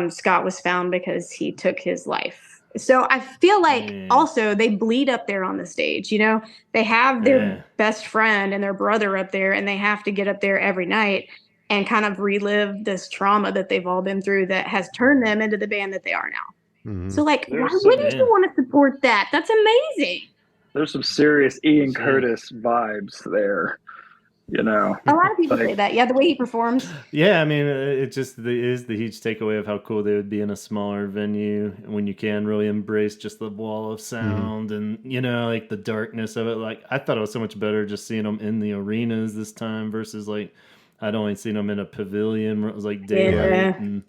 Scott was found because he took his life. So I feel like also they bleed up there on the stage. They have their best friend and their brother up there, and they have to get up there every night and kind of relive this trauma that they've all been through that has turned them into the band that they are now. So why wouldn't you want to support that? That's amazing. There's some serious Ian Curtis vibes there. A lot of people say that. Yeah, the way he performs. Yeah, I mean, it just is the huge takeaway of how cool they would be in a smaller venue when you can really embrace just the wall of sound and, like the darkness of it. Like, I thought it was so much better just seeing them in the arenas this time versus like I'd only seen them in a pavilion where it was like daylight and,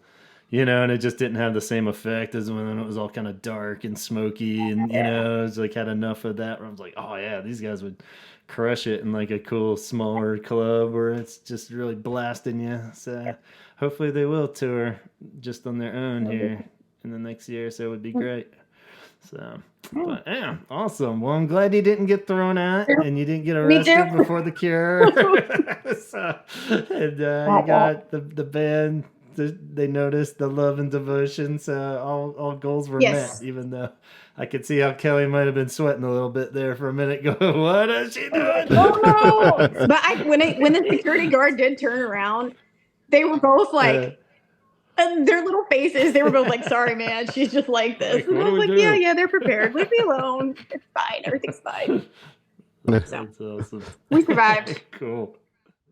and it just didn't have the same effect as when it was all kind of dark and smoky and, it was like had enough of that where I was like, oh yeah, these guys would crush it in like a cool smaller club where it's just really blasting you. So hopefully they will tour just on their own here in the next year, so it would be great. So but yeah, awesome. Well, I'm glad you didn't get thrown out and you didn't get arrested before the Cure. And you got the band, they noticed the love and devotion, so all goals were met, even though I could see how Kelly might have been sweating a little bit there for a minute going, what is she doing? Oh, no. But when the security guard did turn around, they were both like, their little faces, they were both like, sorry, man, she's just like this. And I was like, yeah, they're prepared. Leave me alone. It's fine. Everything's fine. That's awesome. We survived. Cool.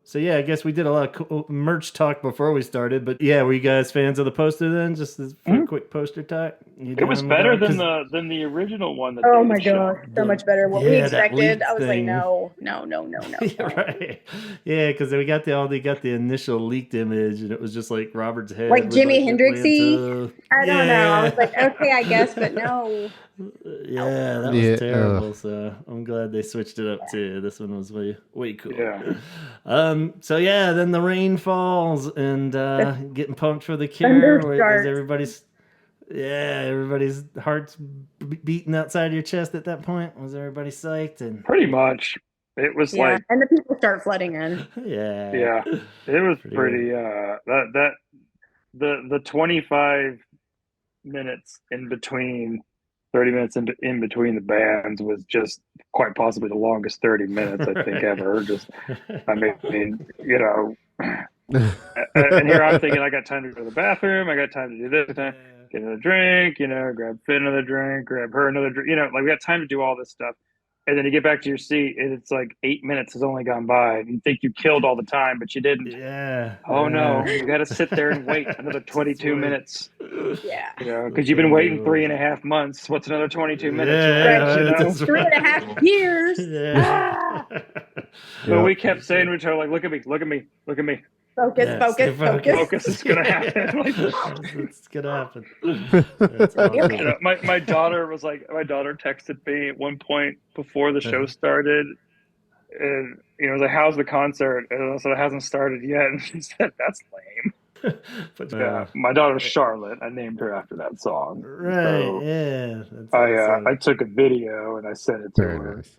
So yeah, I guess we did a lot of cool merch talk before we started, but yeah, were you guys fans of the poster then? Just for a quick poster talk? It was better than the original one. That oh my gosh, so much better. What we expected, I was thing. like, no. Right? Yeah, because they got the initial leaked image, and it was just like Robert's head, like Jimi Hendrixy. I don't know. I was like, okay, I guess, but no. Yeah, that was terrible. So I'm glad they switched it up too. This one was way cool. Yeah. So yeah, then the rain falls and getting pumped for the Cure. Everybody's hearts beating outside your chest at that point. Was everybody psyched? And pretty much, it was like, and the people start flooding in. Yeah, it was pretty. The 25 minutes in between. 30 minutes in between the bands was just quite possibly the longest 30 minutes I think ever. And here I'm thinking I got time to go to the bathroom, I got time to do this, get another drink, grab Finn another drink, grab her another drink, we got time to do all this stuff. And then you get back to your seat and it's like 8 minutes has only gone by and you think you killed all the time, but you didn't. No, you got to sit there and wait another 22 minutes. Yeah. Because you've been waiting 3.5 months. What's another 22 minutes? 3.5 years. So we kept saying to each other, like, look at me. Focus is going to happen. It's going to happen. My daughter texted me at one point before the show started. And, was like, how's the concert? And I said, it hasn't started yet. And she said, that's lame. But my daughter's Charlotte. I named her after that song. Right. So I took a video and I sent it to her. Nice.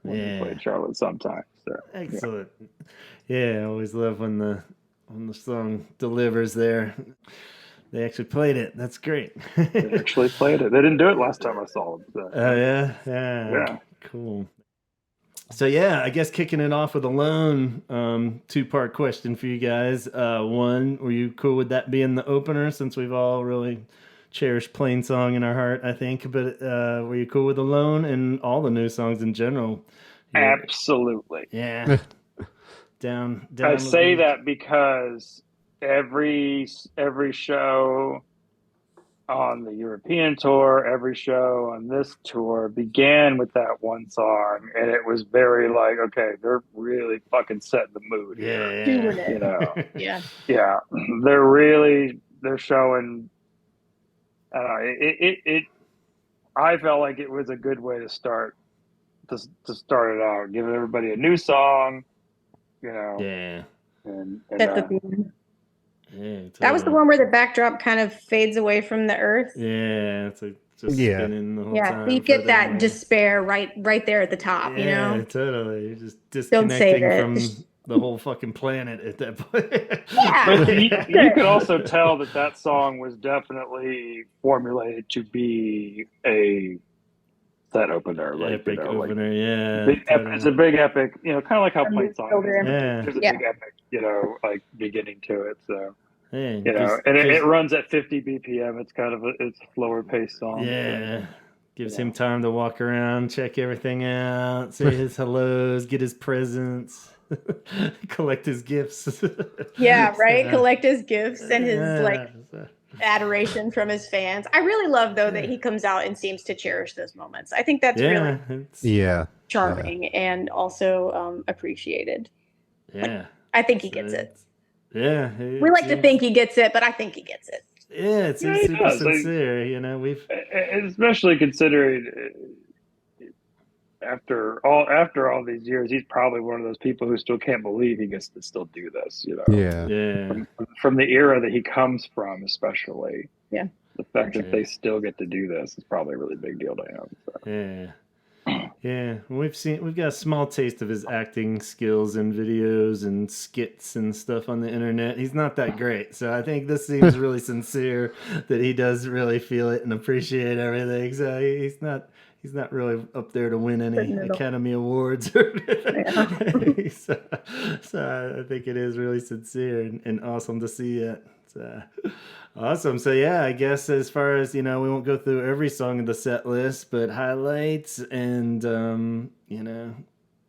when he played Charlotte sometimes. So, excellent. Yeah, I always love when the song delivers there. They actually played it. That's great. They actually played it. They didn't do it last time I saw them. So. Oh yeah. Cool. So yeah, I guess kicking it off with Alone, 2-part question for you guys. One, were you cool with that being the opener, since we've all really cherished Plain Song in our heart, I think, but were you cool with Alone and all the new songs in general? Absolutely. Yeah. down I say that because every show on the European tour, every show on this tour began with that one song, and it was very like, okay, they're really fucking setting the mood here. You know, yeah, they're showing. I felt like it was a good way to start it out, giving everybody a new song, you know. Yeah. And That's the theme. Yeah, totally. That was the one where the backdrop kind of fades away from the earth. Yeah, it's like just spinning the whole time. So you get that despair right there at the top, you know? Yeah, totally. You're just disconnecting from the whole fucking planet at that point. Yeah. But you could also tell that song was definitely formulated to be a set opener, like, epic opener, it's a big epic, you know, kind of like how Plain Song is. Yeah. There's a big epic, you know, like beginning to it. So, you know, and it runs at 50 BPM. It's kind of it's a slower paced song. Yeah. So, gives him time to walk around, check everything out, say his hellos, get his presents, collect his gifts. Yeah, right. Collect his gifts and his adoration from his fans. I really love though that he comes out and seems to cherish those moments. I think that's really charming and also appreciated. Yeah, I think he gets it. Yeah, we like to think he gets it, but I think he gets it. Yeah, it's super sincere. You know, especially considering after all these years, he's probably one of those people who still can't believe he gets to still do this. You know, from the era that he comes from, especially. Yeah, the fact that they still get to do this is probably a really big deal to him. So. Yeah. Yeah, we've got a small taste of his acting skills in videos and skits and stuff on the internet. He's not that great, so I think this seems really sincere that he does really feel it and appreciate everything. So he's not really up there to win any Academy Awards or anything. So I think it is really sincere and awesome to see it. So, awesome. So yeah, I guess as far as, you know, we won't go through every song in the set list, but highlights and you know,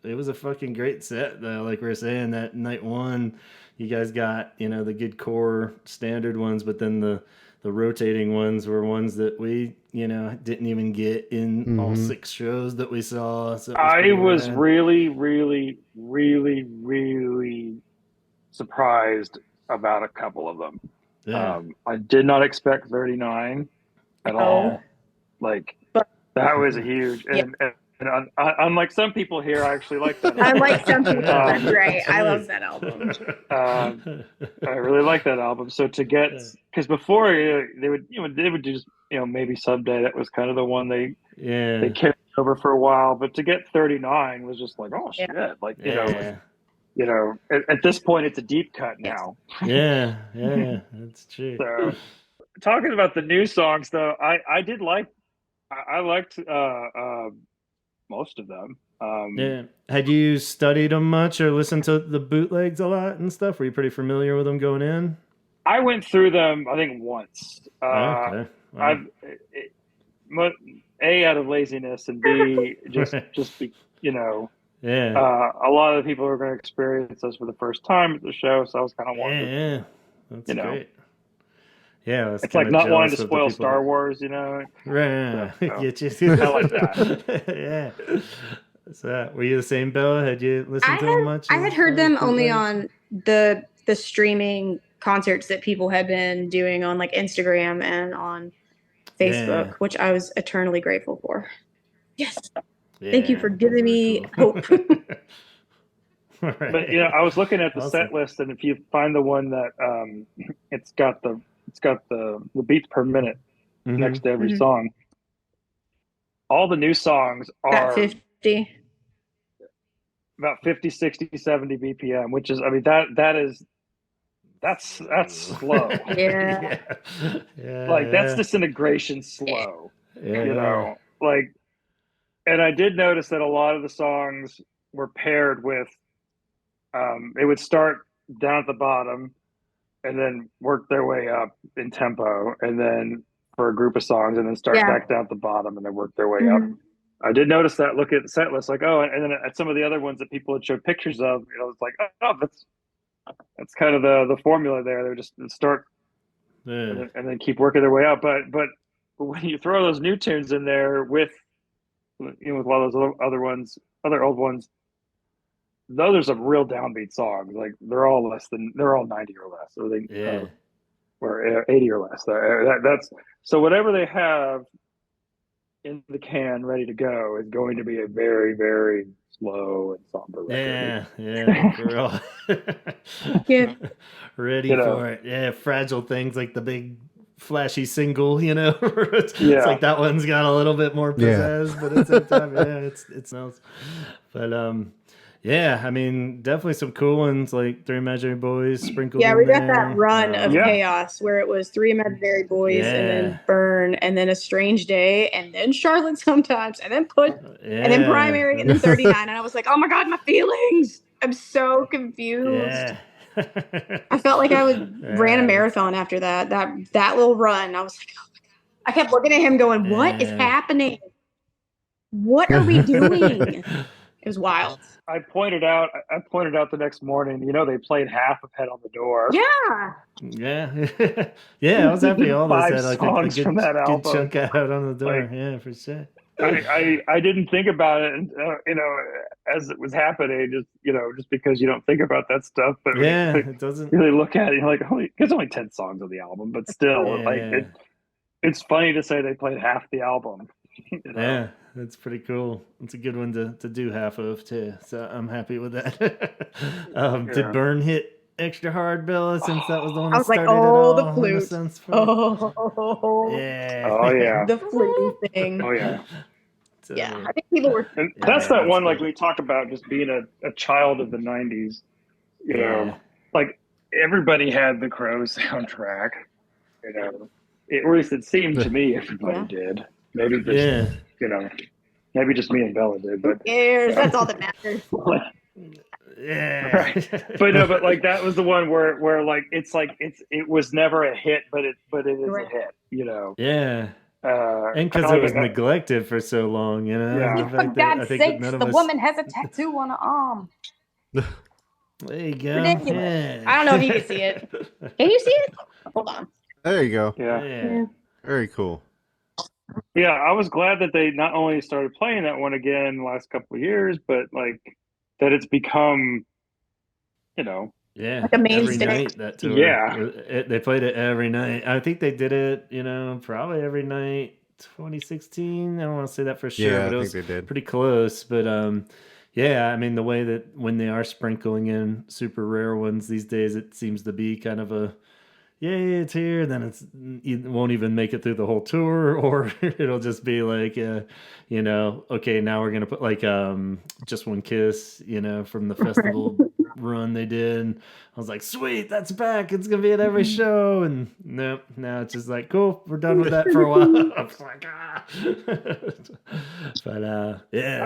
it was a fucking great set though. Like we were saying, that night one, you guys got, you know, the good core standard ones, but then the rotating ones were ones that we, you know, didn't even get in all 6 shows that we saw. So I was really, really, really, really surprised about a couple of them. Yeah. I did not expect 39 at all. Like, that was a huge and unlike some people here, I actually like that album. Unlike some people, that's right. I love that album. I really like that album. So to get, because before they would just, you know, maybe Someday, that was kind of the one they carried over for a while, but to get 39 was just like, oh shit, like you know, at this point it's a deep cut now. Yeah, that's true. So talking about the new songs though, I liked most of them. Yeah. Had you studied them much or listened to the bootlegs a lot and stuff? Were you pretty familiar with them going in? I went through them, I think, once. Okay. Wow. A, out of laziness, and B, just be, you know. Yeah. A lot of the people are going to experience this for the first time at the show, so I was kind of wondering. Yeah. That's great. Yeah, it's like not wanting to spoil Star Wars, you know. Right. So, get you. I like that. Yeah. So, were you the same, Bella? Had you listened to them much? I had heard them only on the streaming concerts that people had been doing on like Instagram and on Facebook, which I was eternally grateful for. Yes. Yeah, thank you for giving me hope. Right. But you know, I was looking at the set list, and if you find the one that it's got the beats per minute next to every song. All the new songs are at 50. about 50, 60, 70 BPM, which is, I mean, that's slow. Yeah. Like that's disintegration slow, you Yeah. know, like, and I did notice that a lot of the songs were paired with, they would start down at the bottom and then work their way up in tempo, and then for a group of songs, and then start back down at the bottom and then work their way up. I did notice that. Look at the set list, like, oh, and then at some of the other ones that people had showed pictures of, you know, it's like, oh, that's kind of the formula there. They would just start and then keep working their way up. But when you throw those new tunes in there with, you know, with a lot of those other old ones, those are some real downbeat songs. Like they're all 90 or less, or 80 or less. That's so whatever they have in the can ready to go is going to be a very, very slow and somber record. Yeah, for real. Ready for it. Yeah, Fragile Things, like the big flashy single, you know. It's like that one's got a little bit more pizzazz, but at the same time, it smells. But yeah, I mean, definitely some cool ones like Three Imaginary Boys sprinkled in we got there. that run of Chaos where it was Three Imaginary Boys and then Burn and then A Strange Day and then Charlotte Sometimes and then and then Primary and then 39. And I was like, oh my God, my feelings. I'm so confused. I felt like I ran a marathon after that little run. I was like, oh my God. I kept looking at him going, what is happening? What are we doing? It was wild. I pointed out the next morning, you know, they played half of Head on the Door. I was happy all those had like songs a good, from that album. good chunk out on the door. Like, for sure. I didn't think about it, you know, as it was happening, just because you don't think about that stuff. But it doesn't really look at it. You're like, there's only 10 songs on the album, but still, it's funny to say they played half the album. You know? Yeah, that's pretty cool. It's a good one to do half of too. So I'm happy with that. Did Burn hit extra hard, Bella? Since that was the one that started it all. The flute. The flute thing. Oh yeah. So, I think people were. And that's that one, like we talk about, just being a child of the '90s. You know, like everybody had the Crow soundtrack. You know, or at least it seemed to me everybody did. Maybe just maybe just me and Bella did, but who cares? That's all that matters. Right. But like that was the one where like it was never a hit, but it is a hit, you know. And because it was neglected for so long, you know. For God's sakes, the woman has a tattoo on her arm. There you go. Ridiculous. I don't know if you can see it. Can you see it? Hold on. There you go. Yeah. Very cool. Yeah, I was glad that they not only started playing that one again the last couple of years, but like that it's become, you know, like a mainstay. Every night, that tour. They played it every night. I think they did it, you know, probably every night. 2016. I don't want to say that for sure, but it was pretty close. But I mean, the way that when they are sprinkling in super rare ones these days, it seems to be kind of a it's here, then it won't even make it through the whole tour, or it'll just be like, you know, okay, now we're gonna put like Just One Kiss, you know, from the festival run they did. And I was like, sweet, that's back. It's gonna be at every show, and nope, now it's just like, cool, we're done with that for a while. I was like, but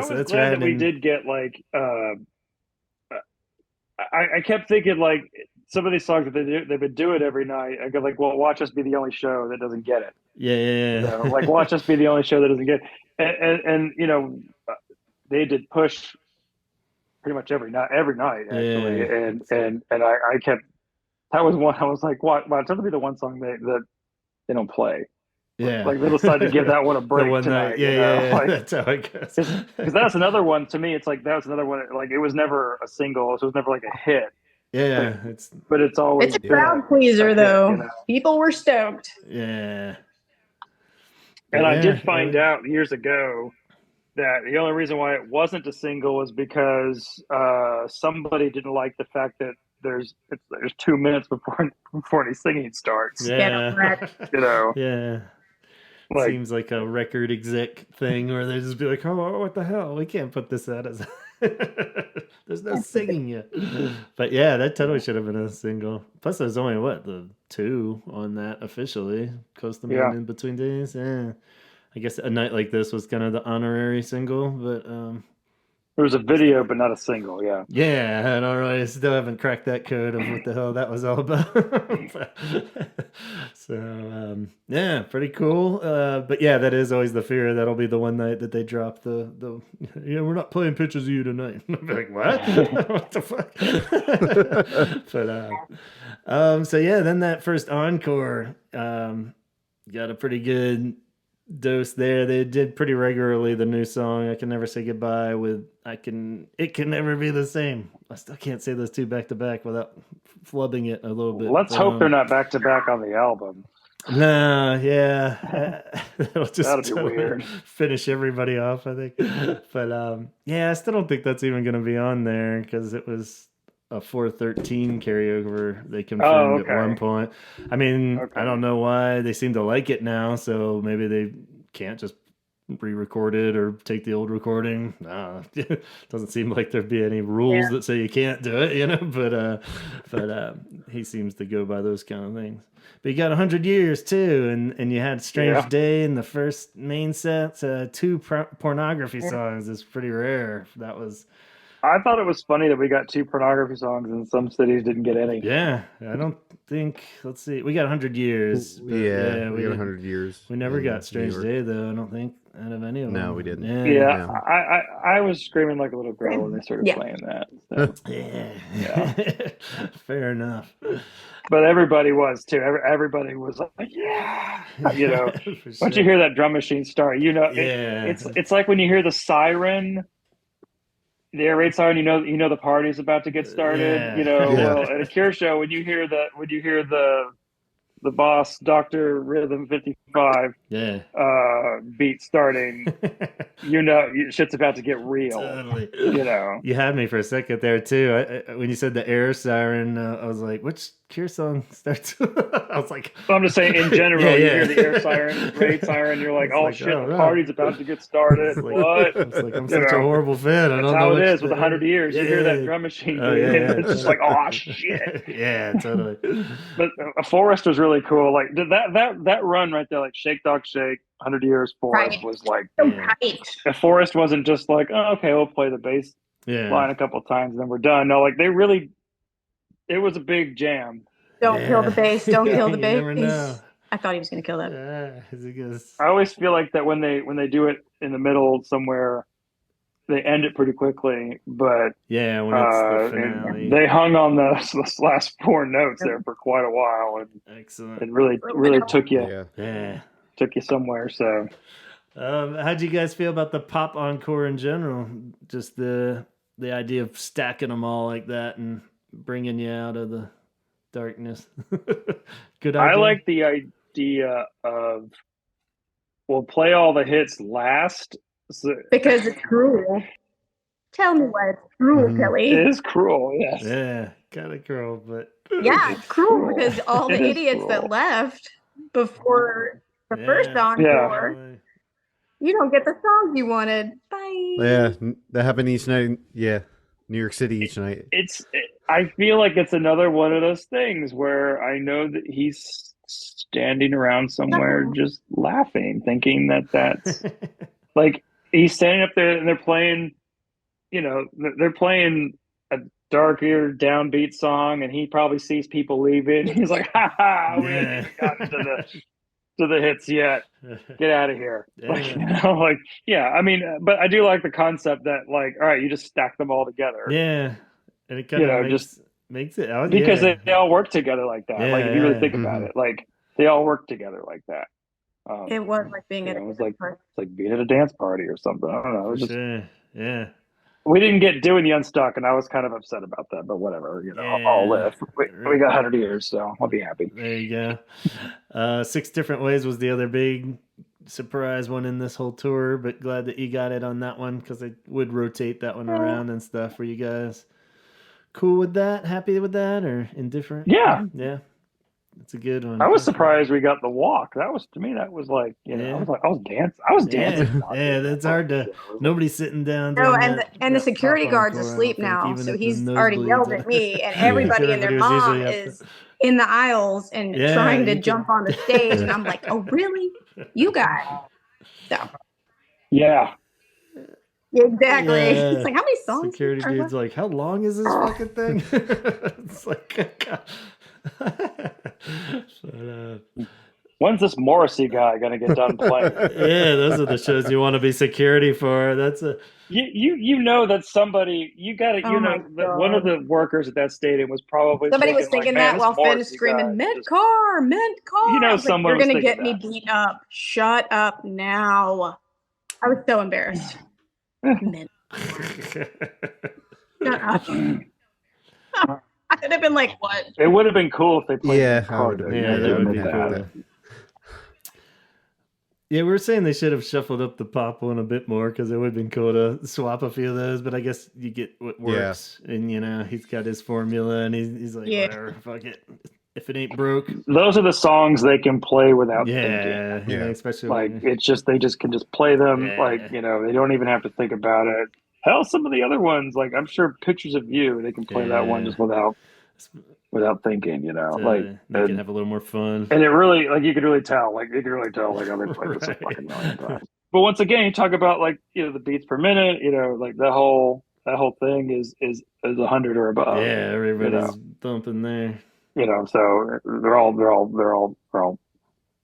so that's right. We did get like, I kept thinking like, some of these songs that they've been doing every night. I go like, well, watch us be the only show that doesn't get it. Yeah. You know, like watch us be the only show that doesn't get it. And you know, they did Push pretty much every night actually. And I kept, that was one I was like, wow, it's going to be the one song that they don't play. Yeah, like they decided to give that one a break tonight. Like, that's how it goes. Because that's another one to me. It's like that was another one. Like it was never a single, so it was never like a hit. Yeah, but it's always it's a crowd pleaser though. You know? People were stoked. Yeah. And I did find out years ago that the only reason why it wasn't a single was because somebody didn't like the fact that there's 2 minutes before any singing starts. Yeah. You know. Yeah. Seems like a record exec thing where they just be like, oh, what the hell? We can't put this out as There's no singing yet. But yeah, that totally should have been a single. Plus, there's only the 2 on that officially. Coast the Moon in Between Days. Yeah, I guess A Night Like This was kind of the honorary single, but there was a video, but not a single. Yeah. Yeah, I don't really still haven't cracked that code of what the hell that was all about. So yeah, pretty cool. But yeah, that is always the fear. That'll be the one night that they drop the we're not playing pictures of you tonight. I'm like, what? What the fuck? But so yeah, then that first encore got a pretty good dose there. They did pretty regularly the new song I Can Never Say Goodbye with It Can Never Be the Same. I still can't say those 2 back to back without flubbing it a little bit. Let's hope they're not back to back on the album. No, yeah. That'll be weird. Finish everybody off, I think. But yeah, I still don't think that's even going to be on there because it was a 413 carryover they confirmed at one point. I mean, I don't know why they seem to like it now, so maybe they can't just re-record it or take the old recording. Doesn't seem like there'd be any rules that say you can't do it, but he seems to go by those kind of things. But you got 100 Years too, and you had Strange Day in the first main set. 2 pornography songs is pretty rare. That was. I thought it was funny that we got 2 pornography songs and some cities didn't get any. Yeah, I don't think. Let's see. We got 100 Years. Yeah, we got 100 Years. We never got Strange Day, though, I don't think, out of any of them. No, we didn't. Yeah. I was screaming like a little girl when they started playing that. So. Yeah. Fair enough. But everybody was, too. Everybody was like, yeah. Once you hear that drum machine start, it's like when you hear the siren. The air raid siren, you know the party's about to get started. Well, at a Cure show, when you hear the boss Dr. Rhythm 55 beat starting, shit's about to get real. Totally. You had me for a second there too. When you said the air siren, I was like, which Cure song starts? I was like, I'm just saying in general, you hear the air siren, raid siren, you're like, oh shit, the party's about to get started. What? It's like I'm such a horrible fan. I don't That's know how it is with 100 Years. You hear that drum machine, it's just like, oh shit. Yeah, totally. But Forest was really cool. Like that run right there, like Shake Dog Shake, 100 Years, Forest was like. If Forest wasn't just like, oh, okay, we'll play the bass line a couple times and then we're done. No, like it was a big jam. Don't kill the bass. Don't kill the bass. Never know. I thought he was going to kill that. Yeah, I always feel like that when they do it in the middle somewhere, they end it pretty quickly. But when it's the finale, they hung on the last 4 notes there for quite a while, and excellent. It really took you took you somewhere. So, how'd you guys feel about the pop encore in general? Just the idea of stacking them all like that and bringing you out of the darkness. Good idea. I like the idea of we'll play all the hits last because it's cruel. Tell me why it's cruel, Kelly. It is cruel, yes. Yeah, kind of cruel, but it's cruel because all the idiots that left before the first encore, you don't get the songs you wanted. Bye. Yeah, that happened each night. Yeah, New York City each night. I feel like it's another one of those things where I know that he's standing around somewhere just laughing, thinking that's like he's standing up there and they're playing, they're playing a darker downbeat song and he probably sees people leaving. He's like, ha ha, we haven't even gotten to the hits yet. Get out of here. I mean, but I do like the concept that like, all right, you just stack them all together. Yeah. And it kind of makes it out because they all work together like that. Like if you really think about it, like they all work together like that. It was like being at it's like being at a dance party or something. I don't know. It was just, we didn't get doing the Unstuck, and I was kind of upset about that. But whatever, I'll live. We got 100 years, so I'll be happy. There you go. 6 Different Ways was the other big surprise one in this whole tour, but glad that you got it on that one because I would rotate that one around and stuff for you guys. Cool with that? Happy with that or indifferent? Yeah. It's a good one. I was surprised we got the walk. That was, to me, that was like, you know, I was dancing. Yeah, that's hard to. Nobody's sitting down. No, doing and the that security pop guard's encore, I don't asleep think, now, even so at the he's already yelled nosebleeds. at me, and everybody and their Everybody was mom usually up is in the aisles and Yeah, trying to you jump on the stage, and I'm like, oh really? You guys? So Yeah. exactly. Yeah. It's like, how many songs? Security are dude's left? like, how long is this fucking thing? It's like, but, When's this Morrissey guy gonna get done playing? yeah, those are the shows you want to be security for. That's a You know that somebody Oh my that one of God. the workers at that stadium was probably Somebody was thinking like, man, that this while Finn is Morrissey screaming, guy mint just- car, mint car. You know I was like, someone you're was going to get thinking me that. beat up. Shut up now. I was so embarrassed. Mint. Shut up. I'd have been like, what? It would have been cool if they played Yeah, Mint I Car, would have though. been. Yeah, that would be Admit cool. Yeah, we were saying they should have shuffled up the pop one a bit more because it would have been cool to swap a few of those. But I guess you get what works, and you know he's got his formula, and he's like, Yeah. whatever, fuck it. If it ain't broke, Those are the songs they can play without thinking. yeah, especially Like when, it's just they just can just play them. Yeah. Like, you know, they don't even have to think about it. Hell, some of the other ones, like I'm sure Pictures of You, they can play that one just without thinking. You know, they can have a little more fun. and it really, like you could really tell, like how they played this a fucking million times. But once again, you talk about like, you know, the beats per minute. You know, like that whole thing is 100 or above. Yeah, everybody's thumping there. You know, so they're all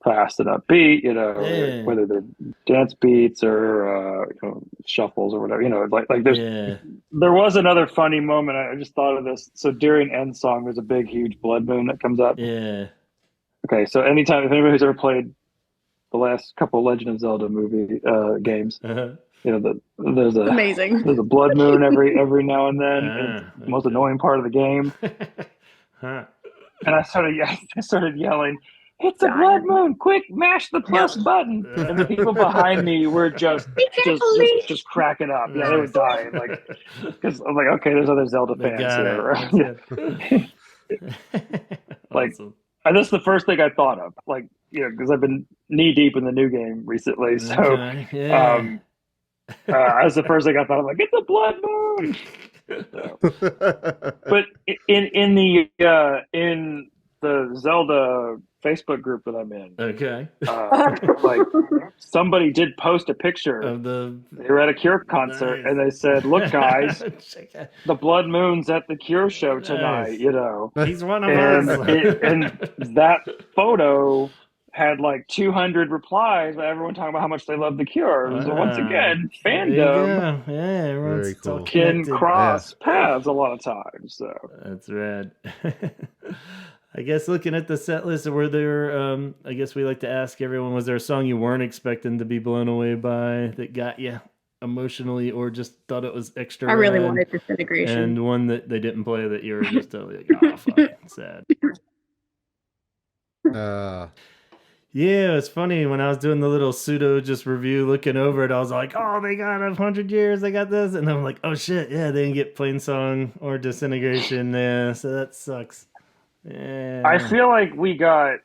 fast and upbeat. You know, Yeah. whether they're dance beats or you know, shuffles or whatever. You know, like there's there was another funny moment. I just thought of this. So during End Song, there's a big, huge blood moon that comes up. Yeah. Okay, so anytime, if anybody's ever played the last couple of Legend of Zelda movie games, Uh-huh. you know, there's Amazing. a blood moon every now and then. It's the most annoying part of the game. Huh. And I started yelling, "It's a blood moon! Quick, mash the plus button!" And the people behind me were just cracking up. Yeah, they were dying. Like, because I'm like, okay, there's other Zelda They fans got here. it. Like, Awesome. and that's the first thing I thought of. Like, you know, because I've been knee deep in the new game recently. So, Okay, yeah. that's the first thing I thought of. Like, it's a blood moon. So. But in the Zelda Facebook group that I'm in, Okay. like somebody did post a picture. Of the They were at a Cure concert, and they said, "Look, guys, the blood moon's at the Cure show tonight." Nice. You know, He's one of and us. and that photo had like 200 replies by everyone talking about how much they love the Cure. So once again, There you fandom go. Yeah, everyone's Very still cool. can connected. cross paths a lot of times. So That's rad. I guess looking at the set list, were there, I guess we like to ask everyone, was there a song you weren't expecting to be blown away by that got you emotionally or just thought it was extra I really rad? wanted Disintegration. And one that they didn't play that you were just totally like, oh, fuck, sad. Yeah, it's funny when I was doing the little pseudo just review looking over it, I was like, oh, they got 100 years, they got this. And I'm like, oh shit, yeah, they didn't get Plain Song or Disintegration. Yeah, so that sucks. Yeah. I feel like we got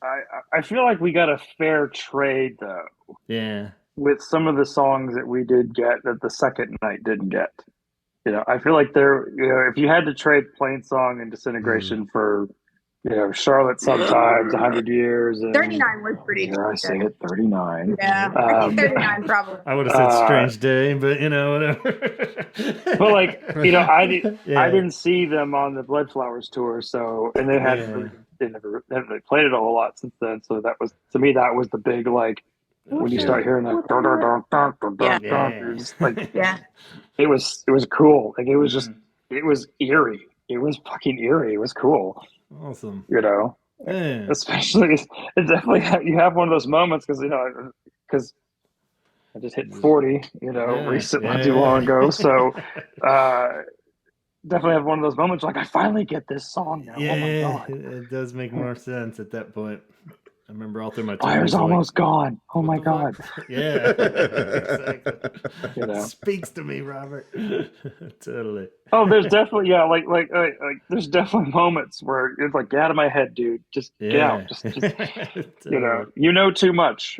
a fair trade though Yeah. with some of the songs that we did get that the second night didn't get. You know, I feel like if you had to trade Plain Song and Disintegration for, you know, Charlotte Sometimes, 100 Years, and 39 was pretty dare I say it, 39. Yeah, I think 39 probably. I would have said Strange Day, but you know, whatever. But like, you know, I Yeah. didn't see them on the Bloodflowers tour, so, and they hadn't they never played it a whole lot since then. So that was, to me, that was the big, like, when you start hearing that, dun, dun, dun, dun, dun, dun, dun, it was like, Yeah. it was cool. Like, it was just, it was eerie. It was fucking eerie. It was cool. Awesome. You know, Yeah. especially it definitely you have one of those moments because I just hit 40, you know, recently, not too long ago. So definitely have one of those moments like I finally get this song now. Yeah, Oh my god. it does make more sense at that point. I remember all through my 20s. Fire's almost gone. Oh my God. Yeah, exactly. You know? Speaks to me, Robert. Totally. Oh, there's definitely like there's definitely moments where it's like, get out of my head, dude. Just get out. Just Totally. you know too much.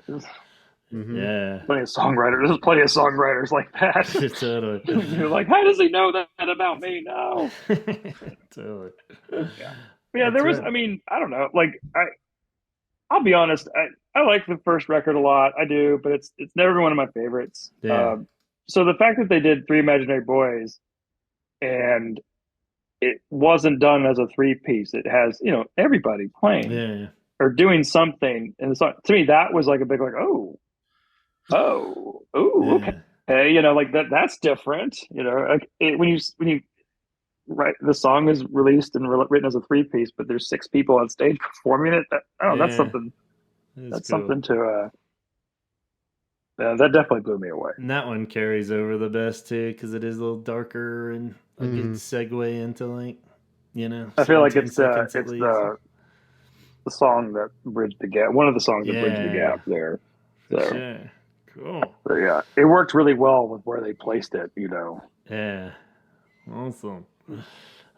Yeah. Plenty of songwriters. There's plenty of songwriters like that. Totally. You're like, how does he know that about me? No. Totally. Yeah, there was. right. I mean, I don't know. Like, I'll be honest. I like the first record a lot. I do, but it's never one of my favorites. Yeah. So the fact that they did Three Imaginary Boys, and it wasn't done as a three-piece. It has everybody playing Yeah. or doing something in the song. To me, that was like a big like, oh, okay. Hey, like that's different. Like when you right, the song is released and written as a three-piece, but there's 6 people on stage performing it. That's something. That's cool. Something to. That definitely blew me away. And that one carries over the best too, because it is a little darker and a good segue into I feel like it's the song that bridged the gap. One of the songs that bridged the gap there. So. Sure. Cool. But yeah, it worked really well with where they placed it. Yeah. Awesome.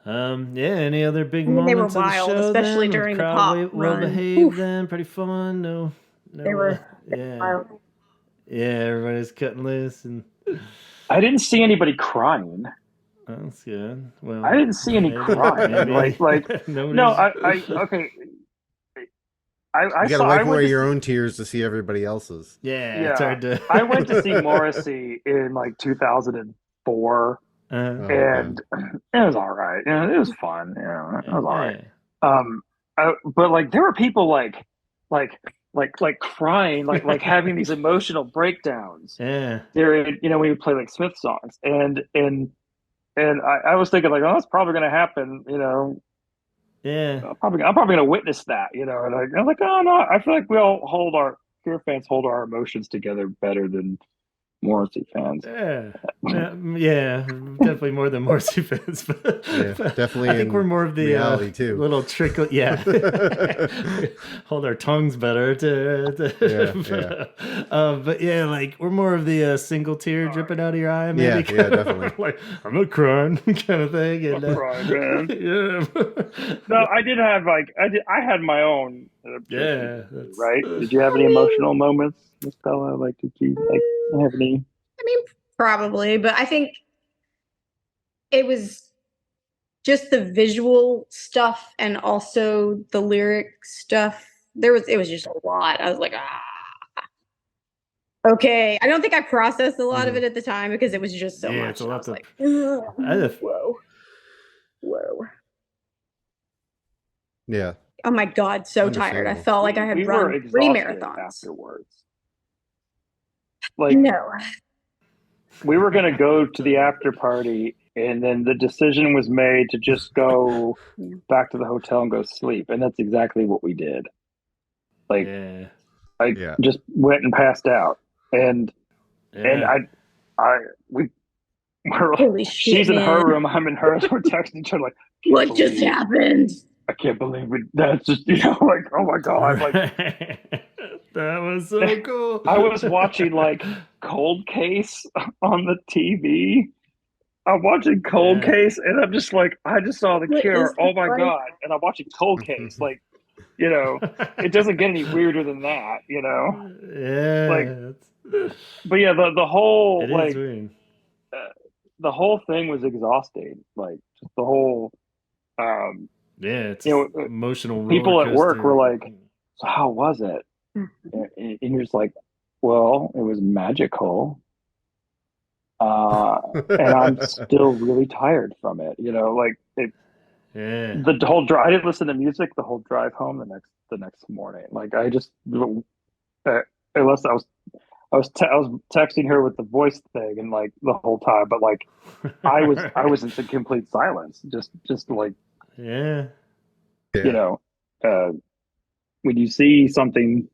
Any other big They were moments wild, of the show? especially then? during the Probably pop well run. behaved then, pretty fun. No. They were wild. Yeah, everybody's cutting loose, and I didn't see anybody crying. That's good. Well, I didn't see any crying. Like no, okay. I you gotta wipe away your own tears to see everybody else's. Yeah, it's hard to. I went to see Morrissey in like 2004, and it was all right. It was fun. It was all right. But like there were people like crying, like having these emotional breakdowns. Yeah. During when you play like Smith songs, and I was thinking like, oh, that's probably going to happen. Yeah. I'm probably going to witness that. And I'm like, oh no, I feel like we all Cure fans hold our emotions together better than Morrissey fans. Yeah, definitely more than Morrissey fans. But, definitely. I think we're more of the reality too. Little trickle. Yeah, hold our tongues better. But yeah, like we're more of the single tear dripping out of your eye. Maybe. Yeah, definitely. Like I'm not crying, kind of thing. And, I'm crying, man. Yeah. No, I did have I had my own. Right? Did you have any emotional moments, Miss Bella? Like, did you have any? I mean, probably, but I think it was just the visual stuff and also the lyric stuff. It was just a lot. I was like, okay. I don't think I processed a lot of it at the time because it was just so much. It's a lot like, whoa. Yeah. Oh my God, so tired. I felt like I had run 3 marathons afterwards. Like, no. We were going to go to the after party, and then the decision was made to just go back to the hotel and go sleep. And that's exactly what we did. Like, I just went and passed out. And she's in her room, I'm in hers. We're texting each other like, what just happened? I can't believe it. That's just, like, oh my God. Like, that was so cool. I was watching like Cold Case on the TV. I'm watching Cold Case, and I'm just like, I just saw The Cure. Oh my God. And I'm watching Cold Case. Like, it doesn't get any weirder than that, Yeah. Like, but yeah, the whole, it like, the whole thing was exhausting. Like, just the whole, it's emotional. People at work were like, so how was it? And you're just like, well, it was magical. And I'm still really tired from it. Like the whole drive. I didn't listen to music the whole drive home the next morning. Like I just, unless I was texting her with the voice thing and like the whole time, but like I was in complete silence. Just like when you see something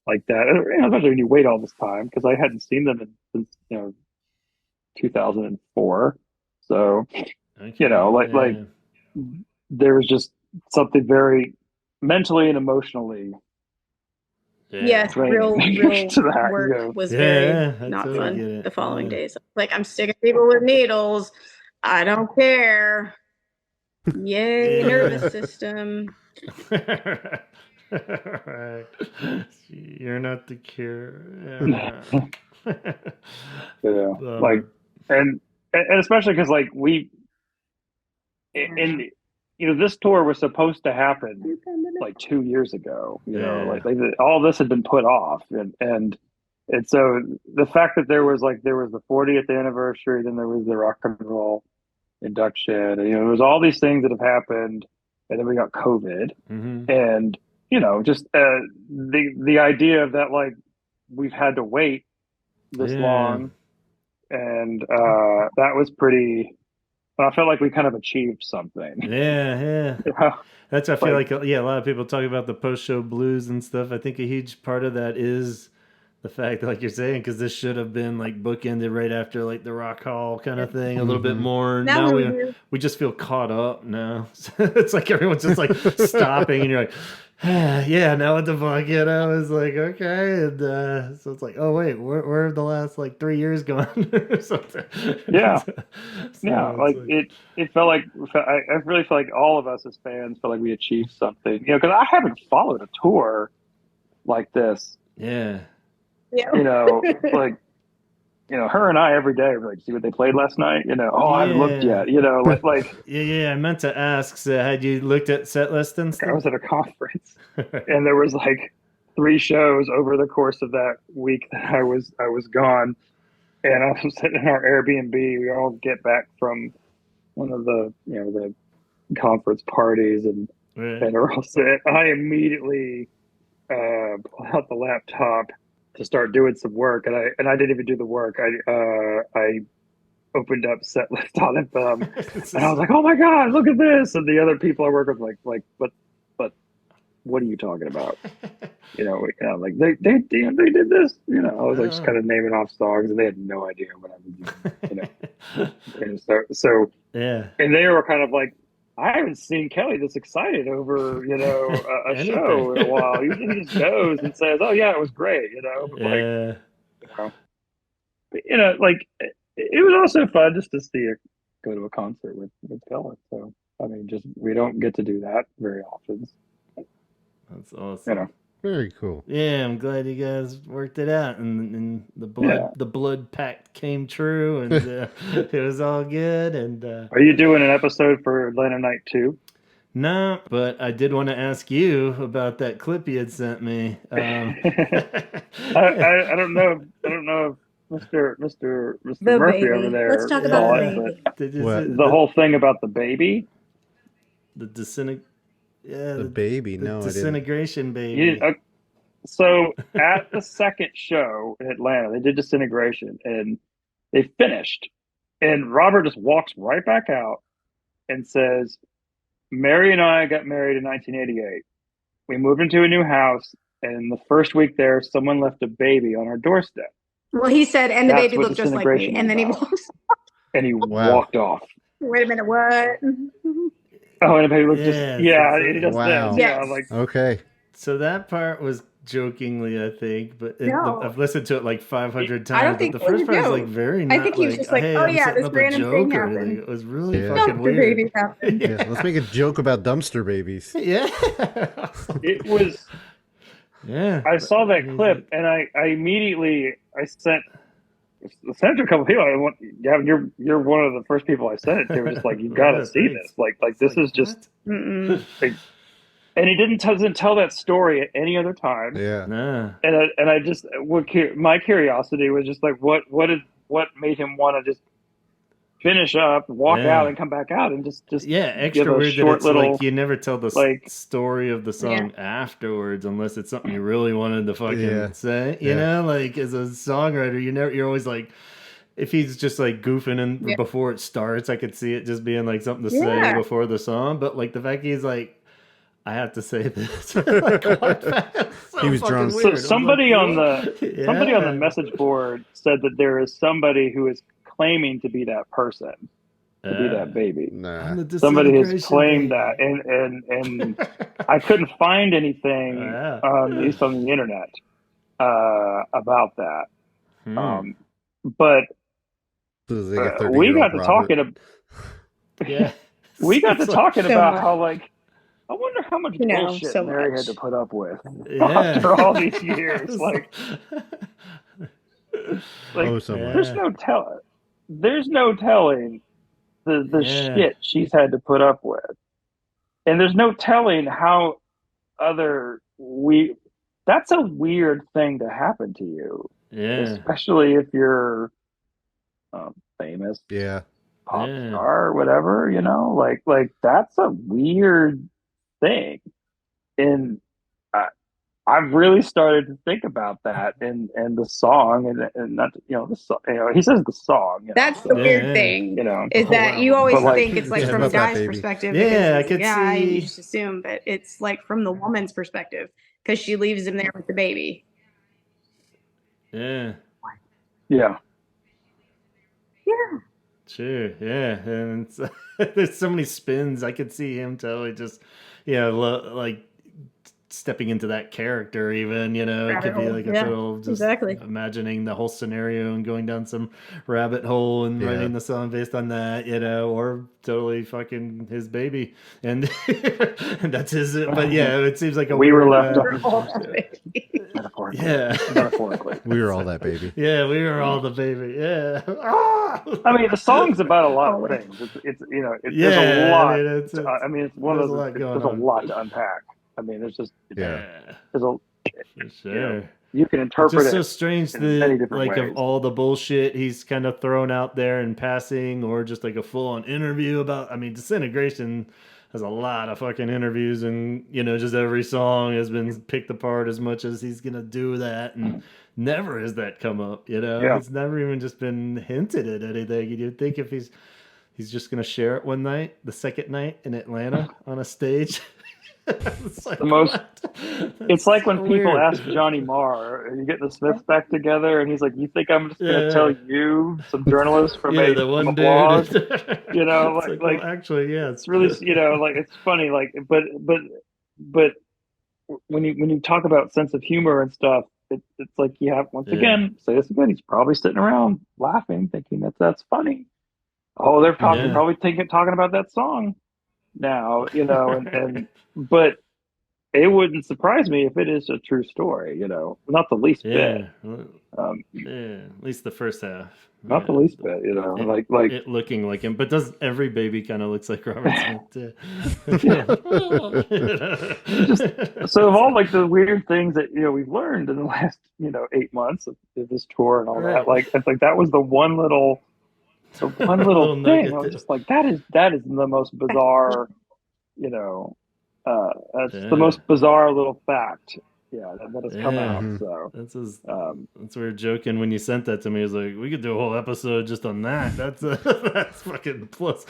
like that, especially when you wait all this time, because I hadn't seen them since 2004. So like there was just something very mentally and emotionally Yes, real to that, work you know. was I very not totally fun get it. the following days. Like, I'm sick of people with needles. I don't care. Yay, nervous system. Right. You're not the cure. Yeah. You know, like, and especially because like in you know, this tour was supposed to happen like 2 years ago. You know, like all this had been put off, and so the fact that there was the 40th anniversary, then there was the rock and roll induction, and you know, there was all these things that have happened, and then we got COVID, and you know, just the idea of that, like, we've had to wait this long, and that was pretty. I felt like we kind of achieved something. Yeah. You know? That's, I feel like a lot of people talk about the post-show blues and stuff. I think a huge part of that is the fact that, like you're saying, because this should have been like bookended right after like the Rock Hall kind of thing, a little bit more. Now we just feel caught up now. It's like everyone's just like stopping, and you're like, yeah, now what the fuck, you know? It's like, okay, and so it's like, oh wait, where have the last like 3 years gone or something? Yeah, So like it felt like I really feel like all of us as fans felt like we achieved something, you know, because I haven't followed a tour like this. Yeah. You know, like, you know, her and I every day were like, see what they played last night? You know, I haven't looked yet. You know, like yeah. I meant to ask, so had you looked at set list and stuff? I was at a conference, and there was like 3 shows over the course of that week that I was gone, and I was sitting in our Airbnb. We all get back from one of the, you know, the conference parties, and we're all sitting. I immediately pull out the laptop to start doing some work, and I didn't even do the work. I opened up set list on it, and I was like, oh my god, look at this! And the other people I work with but what are you talking about? You know, like they did this. You know, I was like just kind of naming off songs, and they had no idea what I was doing. You know, and so yeah, and they were kind of like, I haven't seen Kelly this excited over, you know, a show in a while. Usually he just goes and says, "Oh yeah, it was great," you know. But you know, like it was also fun just to see go to a concert with Kelly. So I mean, just we don't get to do that very often. That's awesome. You know. Very cool. Yeah, I'm glad you guys worked it out, and the blood pact came true, and it was all good. And are you doing an episode for Atlanta Night 2? No, but I did want to ask you about that clip you had sent me. I don't know if Mr. Murphy baby. over there. Let's talk about the baby. The whole thing about the baby. The disintegration. Yeah, the baby. No, disintegration baby. So at the second show in Atlanta, they did Disintegration, and they finished. And Robert just walks right back out and says, Mary and I got married in 1988. We moved into a new house, and the first week there, someone left a baby on our doorstep. Well, he said, and the baby looked just like me. And then he walks off. And he walked off. Wait a minute, what? Oh, and the baby looked it just wow. Yeah, like okay. So that part was jokingly, I think, but I've listened to it like 500 times. I don't think the first part was like very. I think he was just like, hey, oh yeah, this random thing happened. happened. It was really fucking weird. Baby happened. Yeah, let's make a joke about dumpster babies. Yeah, it was. Yeah, I saw that clip, and I immediately sent it to a couple people. I want Gavin, you're one of the first people I sent it to. Just like, you got to see this. Like this is just. Like, and he doesn't tell that story at any other time. Yeah. Nah. And I just my curiosity was just like, what made him want to just finish up, walk out, and come back out, and just extra weird that it's little, like you never tell the story of the song afterwards unless it's something you really wanted to fucking say. You know, like as a songwriter, you're always like, if he's just like goofing and before it starts, I could see it just being like something to say before the song. But like the fact he's like, I have to say this. Like, he was drunk. So somebody on the message board said that there is somebody who is claiming to be that person. to be that baby. Nah. Somebody has claimed that, and I couldn't find anything, at least on the internet, about that. But we got to talking. We got to talking about how, like, I wonder how much bullshit Mary had to put up with after all these years. Like so much. There's no telling the shit she's had to put up with, and there's no telling how that's a weird thing to happen to you, especially if you're famous, pop star or whatever, you know, like that's a weird thing. And I've really started to think about that and the song and not, you know, the song, you know, he says the song. That's the weird thing, you know, is that you always think it's like from a guy's perspective. Yeah, I could see. You just assume, but it's like from the woman's perspective because she leaves him there with the baby. Yeah. Yeah. Yeah. Sure. Yeah, and there's so many spins. I could see him totally just, like stepping into that character. Even, you know, it could be like a total just imagining the whole scenario and going down some rabbit hole and writing the song based on that, you know, or totally fucking his baby and and that's his. But yeah, it seems like we were left metaphorically. We were all that baby. Yeah, we were all the baby. Yeah. I mean, the song's about a lot of things. It's you know, there's a lot. I mean, it's one of those. There's a lot to unpack. I mean, there's just there's a you can interpret it's just it. So strange in many different like ways. Of all the bullshit he's kind of thrown out there in passing, or just like a full-on interview about. I mean, Disintegration has a lot of fucking interviews, and you know, just every song has been picked apart as much as he's gonna do that, and never has that come up. You know, it's never even just been hinted at anything. You'd think if he's just gonna share it one night, the second night in Atlanta on a stage. It's like, it's like when people ask Johnny Marr, you get the Smiths back together, and he's like, "You think I'm just going to tell you, some journalists from a blog?" You know, like well, actually, it's really, you know, like it's funny, like, but when you talk about sense of humor and stuff, it's like you have again, say this again, he's probably sitting around laughing, thinking that's funny. Oh, they're probably talking about that song now, you know, and but it wouldn't surprise me if it is a true story, you know, not the least bit. At least the first half. Not the least bit, you know, like it looking like him, but does every baby kind of looks like Robert Smith too? So of all like the weird things that, you know, we've learned in the last, you know, 8 months of this tour and all that, like it's like that was the one little thing. I was just like, that is the most bizarre, you know, that's the most bizarre little fact. Yeah, that has come out. So that's we were joking when you sent that to me. I was like, we could do a whole episode just on that. That's fucking plus.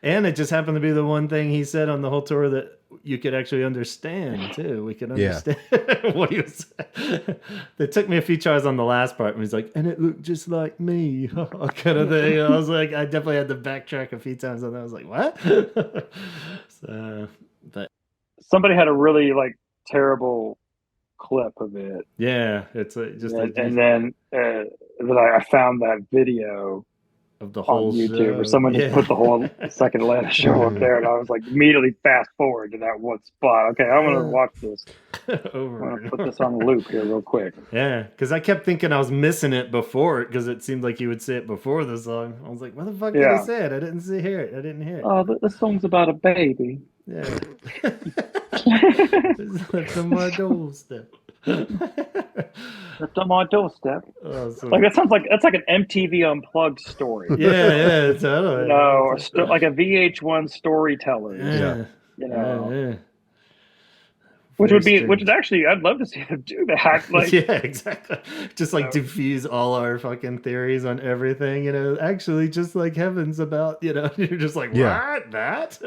And it just happened to be the one thing he said on the whole tour that you could actually understand too. We could understand what he was saying. It took me a few tries on the last part, and he's like, and it looked just like me, kind of thing. I was like, I definitely had to backtrack a few times on that. I was like, what? So, but somebody had a really like terrible clip of it. Yeah, it's just and then I found that video of the whole on YouTube show. Where someone just put the whole second Atlanta show up there, and I was like immediately fast forward to that one spot. Okay, I'm gonna watch this. I'm gonna put this on loop here real quick. Yeah, because I kept thinking I was missing it before it, because it seemed like he would say it before the song. I was like, what the fuck did he say it? I didn't hear it. I didn't hear it. Oh, the song's about a baby. Yeah. Left on my doorstep. Left on my doorstep. Oh, so... Like that's like an MTV Unplugged story. Yeah, totally. No, like a VH1 storyteller. Yeah. You know. Yeah. Which would actually, I'd love to see them do that. Like, yeah, exactly. Just like diffuse all our fucking theories on everything, you know. Actually, just like Heaven's about, you know, you're just like, what? That?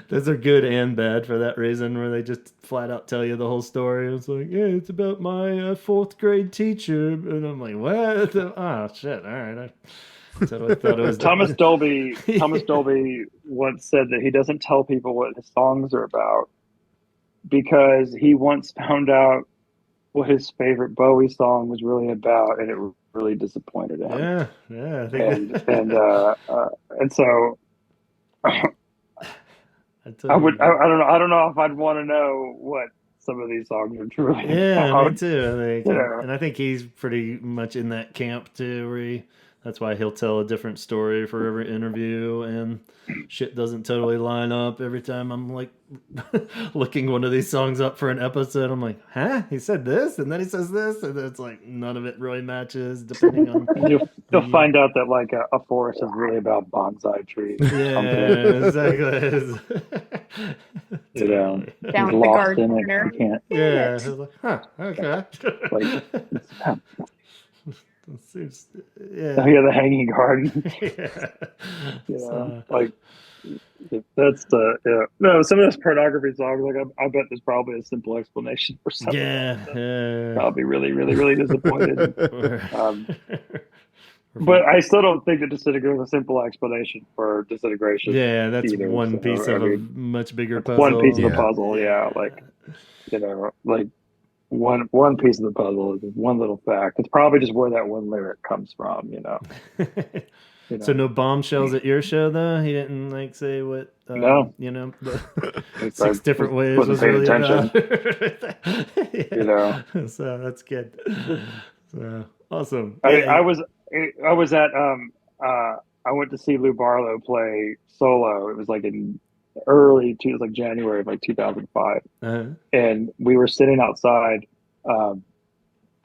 Those are good and bad for that reason, where they just flat out tell you the whole story. It's like, yeah, it's about my fourth grade teacher. And I'm like, what? Oh, shit. All right. Totally thought it was Thomas Dolby once said that he doesn't tell people what his songs are about because he once found out what his favorite Bowie song was really about, and it really disappointed him. Yeah, I think and so I don't know if I'd want to know what some of these songs are truly about. Me too. I think, Yeah. and I think he's pretty much in that camp too, where that's why he'll tell a different story for every interview, and shit doesn't totally line up every time. I'm like looking one of these songs up for an episode. I'm like, huh? He said this, and then he says this, and it's like none of it really matches, depending on. You'll find out that like a forest is really about bonsai trees. Yeah, exactly. You know, Down he's the lost garden in it. corner. You can't. Yeah, I was like, huh? Okay. Like, It seems, the hanging garden. Yeah. You know, like that's no, some of those pornography songs, like I bet there's probably a simple explanation for something. Yeah. I'll be really, really, really disappointed. But I still don't think that disintegration is a simple explanation for disintegration. Yeah, that's either, one piece of a much bigger puzzle. One piece of the puzzle, like like one piece of the puzzle is one little fact. It's probably just where that one lyric comes from, So no bombshells at your show, though? He didn't like say what? No. The 6 different ways was paying really attention. About. So that's good. So awesome. I was at I went to see Lou Barlow play solo. It was like in January of like 2005, and we were sitting outside,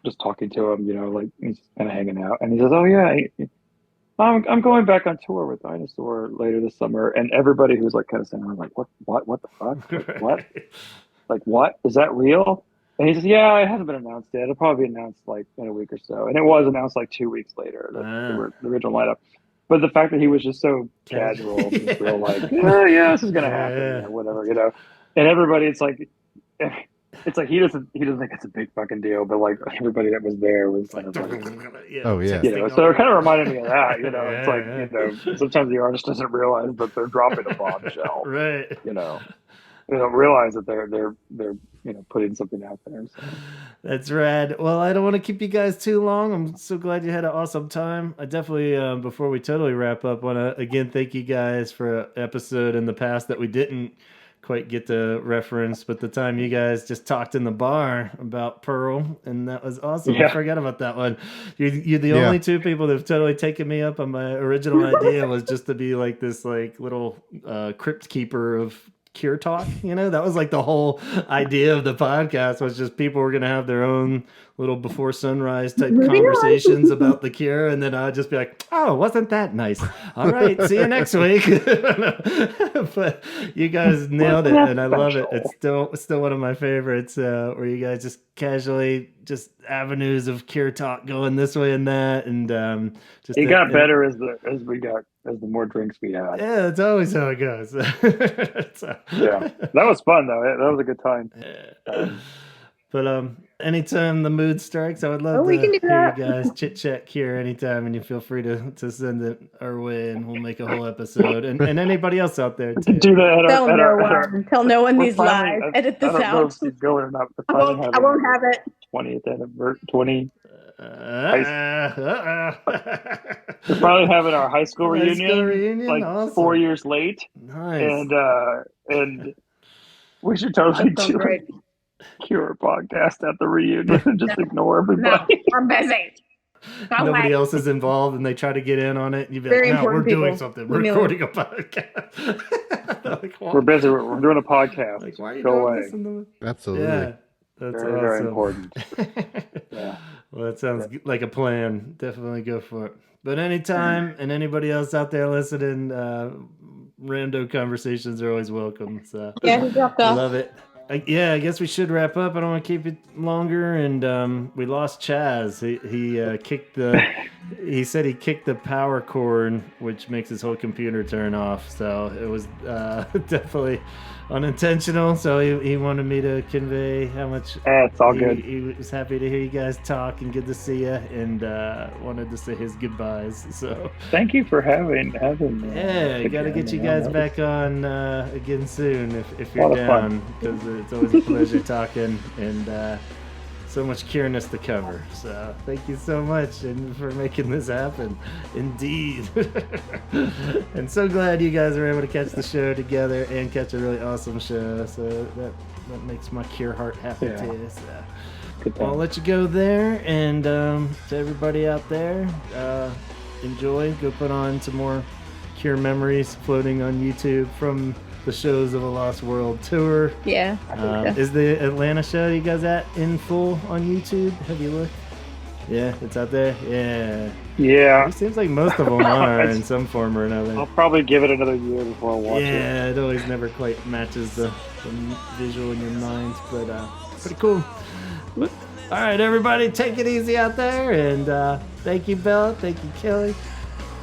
just talking to him. Like he's just kind of hanging out, and he says, "Oh yeah, I'm going back on tour with Dinosaur later this summer." And everybody who's like kind of saying, "Like what the fuck? Like, what? Like what? Is that real?" And he says, "Yeah, it hasn't been announced yet. It'll probably be announced like in a week or so." And it was announced like 2 weeks later, the original lineup. But the fact that he was just so casual, just real like, "Oh yeah, this is gonna happen," whatever, And everybody, it's like he doesn't think it's a big fucking deal, but like everybody that was there was kind of like, oh yeah, So it kind of reminded me of that, It's like sometimes the artist doesn't realize that they're dropping a bombshell, right? They don't realize that they're putting something out there. So. That's rad. Well, I don't want to keep you guys too long. I'm so glad you had an awesome time. I definitely, before we totally wrap up, want to again thank you guys for an episode in the past that we didn't quite get to reference, but the time you guys just talked in the bar about Pearl, and that was awesome. I forgot about that one. You're the only 2 people that have totally taken me up on my original idea, was just to be like this like little crypt keeper of Cure talk. That was like the whole idea of the podcast, was just people were going to have their own little before sunrise type conversations about the Cure, and then I'd just be like, "Oh, wasn't that nice? All right, see you next week." But you guys nailed it, and I love it. It's still one of my favorites, where you guys just casually just avenues of Cure talk going this way and that, and it got better as the more drinks we had. Yeah, that's always how it goes. Yeah, that was fun though. That was a good time. But anytime the mood strikes, I would love to hear you guys chit chat Cure anytime, and you feel free to send it our way, and we'll make a whole episode. And anybody else out there too. Do that. Tell no one these live. Edit this out. I don't know if she's going or not. I won't have it. 20th anniversary. We're probably having our high school reunion like awesome. 4 years late. Nice. And we should totally do a Cure podcast at the reunion and just ignore everybody. No, I'm busy. Nobody else is involved, and they try to get in on it. And you'd be like, "No, we're doing something. We're recording a podcast." Like, we're busy. We're doing a podcast. Like, why are you Go doing away. This Absolutely. Yeah, that's very, awesome. very important. Yeah. Well, that sounds like a plan. Definitely go for it. But anytime, and anybody else out there listening, rando conversations are always welcome. So yeah, he dropped off. I love it. I guess we should wrap up. I don't want to keep it longer. And we lost Chaz. He kicked the He said he kicked the power cord, which makes his whole computer turn off. So it was definitely unintentional. So he wanted me to convey how much it's all good. He was happy to hear you guys talk and good to see you, and wanted to say his goodbyes. So thank you for having me. Yeah, got to get you guys back on again soon if you're down, because it's always a pleasure talking, and so much cureness to cover. So thank you so much and for making this happen. Indeed. And so glad you guys were able to catch the show together and catch a really awesome show. So that makes my cure heart happy too. So I'll let you go there, and to everybody out there, enjoy. Go put on some more Cure memories floating on YouTube from the Shows of a Lost World tour. Yeah. Is the Atlanta show you guys at in full on YouTube? Have you looked? Yeah, it's out there. Yeah. It seems like most of them are in some form or another. I'll probably give it another year before I watch it. Yeah, it always never quite matches the visual in your mind, but pretty cool. All right, everybody, take it easy out there, and thank you, Bella. Thank you, Kelly.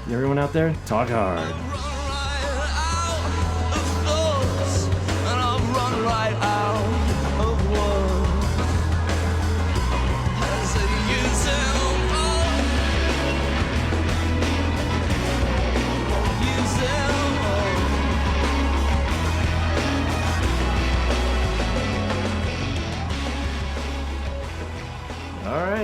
And everyone out there, talk hard.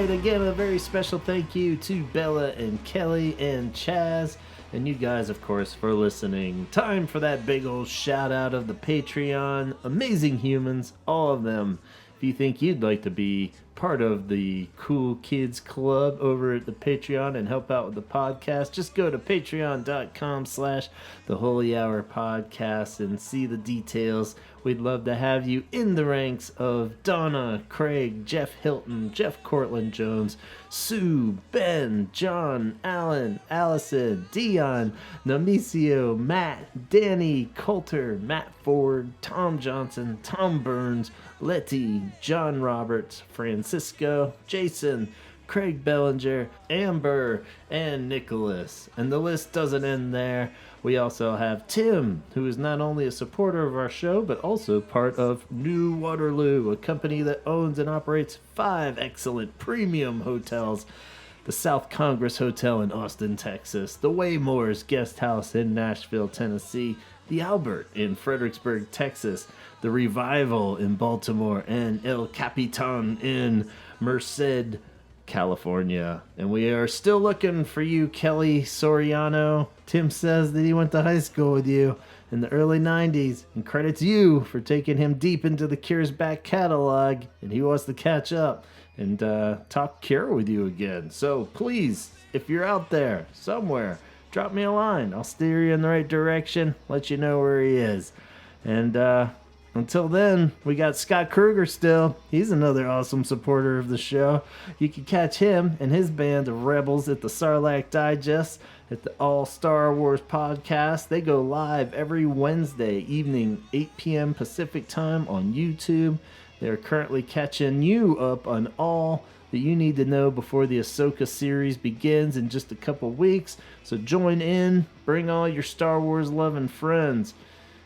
Again, a very special thank you to Bella and Kelly and Chaz, and you guys, of course, for listening. Time for that big old shout out of the Patreon. Amazing humans, all of them. If you think you'd like to be part of the Cool Kids Club over at the Patreon and help out with the podcast, just go to patreon.com/The Holy Hour Podcast and see the details. We'd love to have you in the ranks of Donna, Craig, Jeff Hilton, Jeff Cortland Jones, Sue, Ben, John, Alan, Allison, Dion, Namicio, Matt, Danny, Coulter, Matt Ford, Tom Johnson, Tom Burns, Letty, John Roberts, Francisco, Jason, Craig Bellinger, Amber, and Nicholas. And the list doesn't end there. We also have Tim, who is not only a supporter of our show, but also part of New Waterloo, a company that owns and operates 5 excellent premium hotels. The South Congress Hotel in Austin, Texas, the Waymore's Guest House in Nashville, Tennessee, the Albert in Fredericksburg, Texas, the Revival in Baltimore, and El Capitan in Merced, California. And we are still looking for you, Kelly Soriano. Tim says that he went to high school with you in the early 90s and credits you for taking him deep into the Cure's back catalog, and he wants to catch up and talk Cure with you again. So please, if you're out there somewhere, drop me a line. I'll steer you in the right direction, let you know where he is. And until then, we got Scott Kruger still. He's another awesome supporter of the show. You can catch him and his band of rebels at the Sarlacc Digest at the All Star Wars podcast. They go live every Wednesday evening, 8 p.m. Pacific time on YouTube. They're currently catching you up on all that you need to know before the Ahsoka series begins in just a couple weeks. So join in, bring all your Star Wars loving friends.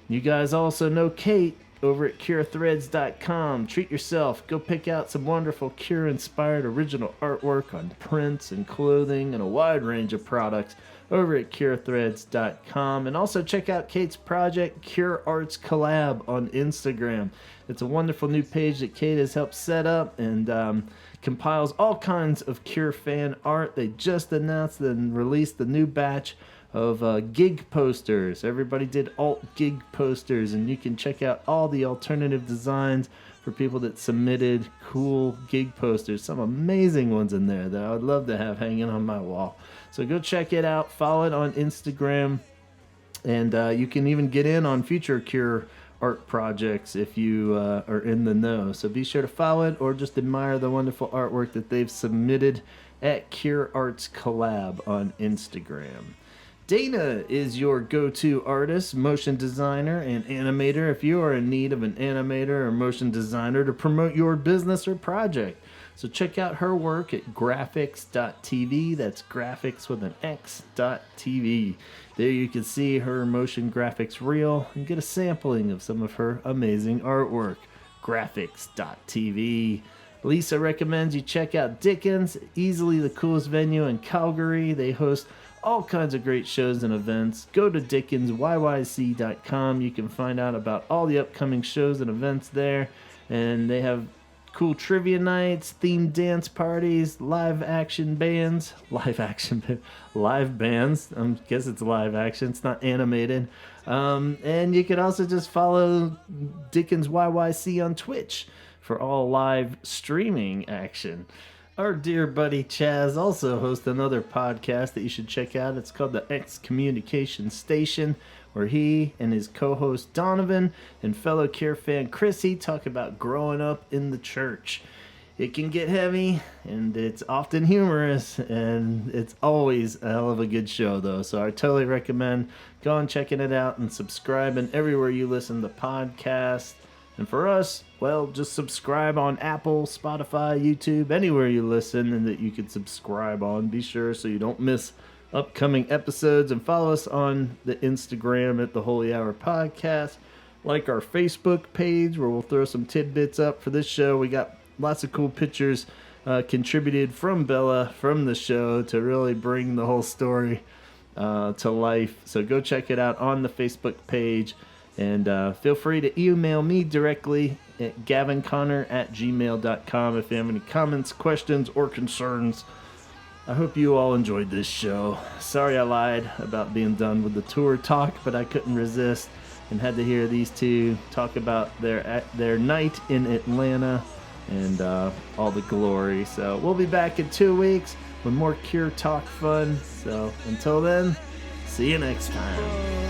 You guys also know Kate over at CureThreads.com. Treat yourself. Go pick out some wonderful Cure-inspired original artwork on prints and clothing and a wide range of products over at CureThreads.com. And also check out Kate's project, Cure Arts Collab, on Instagram. It's a wonderful new page that Kate has helped set up and compiles all kinds of Cure fan art. They just announced and released the new batch of gig posters. Everybody did alt gig posters, and you can check out all the alternative designs for people that submitted cool gig posters. Some amazing ones in there that I would love to have hanging on my wall. So go check it out. Follow it on Instagram, and you can even get in on future Cure art projects if you are in the know. So be sure to follow it or just admire the wonderful artwork that they've submitted at Cure Arts Collab on Instagram. Dana is your go-to artist, motion designer, and animator. If you are in need of an animator or motion designer to promote your business or project, So check out her work at graphics.tv. That's graphics with an X.tv. There you can see her motion graphics reel and get a sampling of some of her amazing artwork. Graphics.tv. Lisa recommends you check out Dickens, easily the coolest venue in Calgary. They host all kinds of great shows and events. Go to dickensyyc.com. You can find out about all the upcoming shows and events there. And they have cool trivia nights, themed dance parties, live bands. I guess it's live action. It's not animated. And you can also just follow Dickens YYC on Twitch for all live streaming action. Our dear buddy Chaz also hosts another podcast that you should check out. It's called the Excommunication Station, where he and his co-host Donovan and fellow Cure fan Chrissy talk about growing up in the church. It can get heavy, and it's often humorous, and it's always a hell of a good show, though. So I totally recommend going checking it out and subscribing everywhere you listen to podcasts. And for us, well, just subscribe on Apple, Spotify, YouTube, anywhere you listen and that you can subscribe on. Be sure so you don't miss upcoming episodes, and follow us on the Instagram at the Holy Hour Podcast. Like our Facebook page where we'll throw some tidbits up for this show. We got lots of cool pictures contributed from Bella from the show to really bring the whole story to life. So go check it out on the Facebook page. And feel free to email me directly at gavinconner@gmail.com if you have any comments, questions, or concerns. I hope you all enjoyed this show. Sorry I lied about being done with the tour talk, but I couldn't resist and had to hear these two talk about their night in Atlanta and all the glory. So we'll be back in 2 weeks with more Cure Talk fun. So until then, see you next time.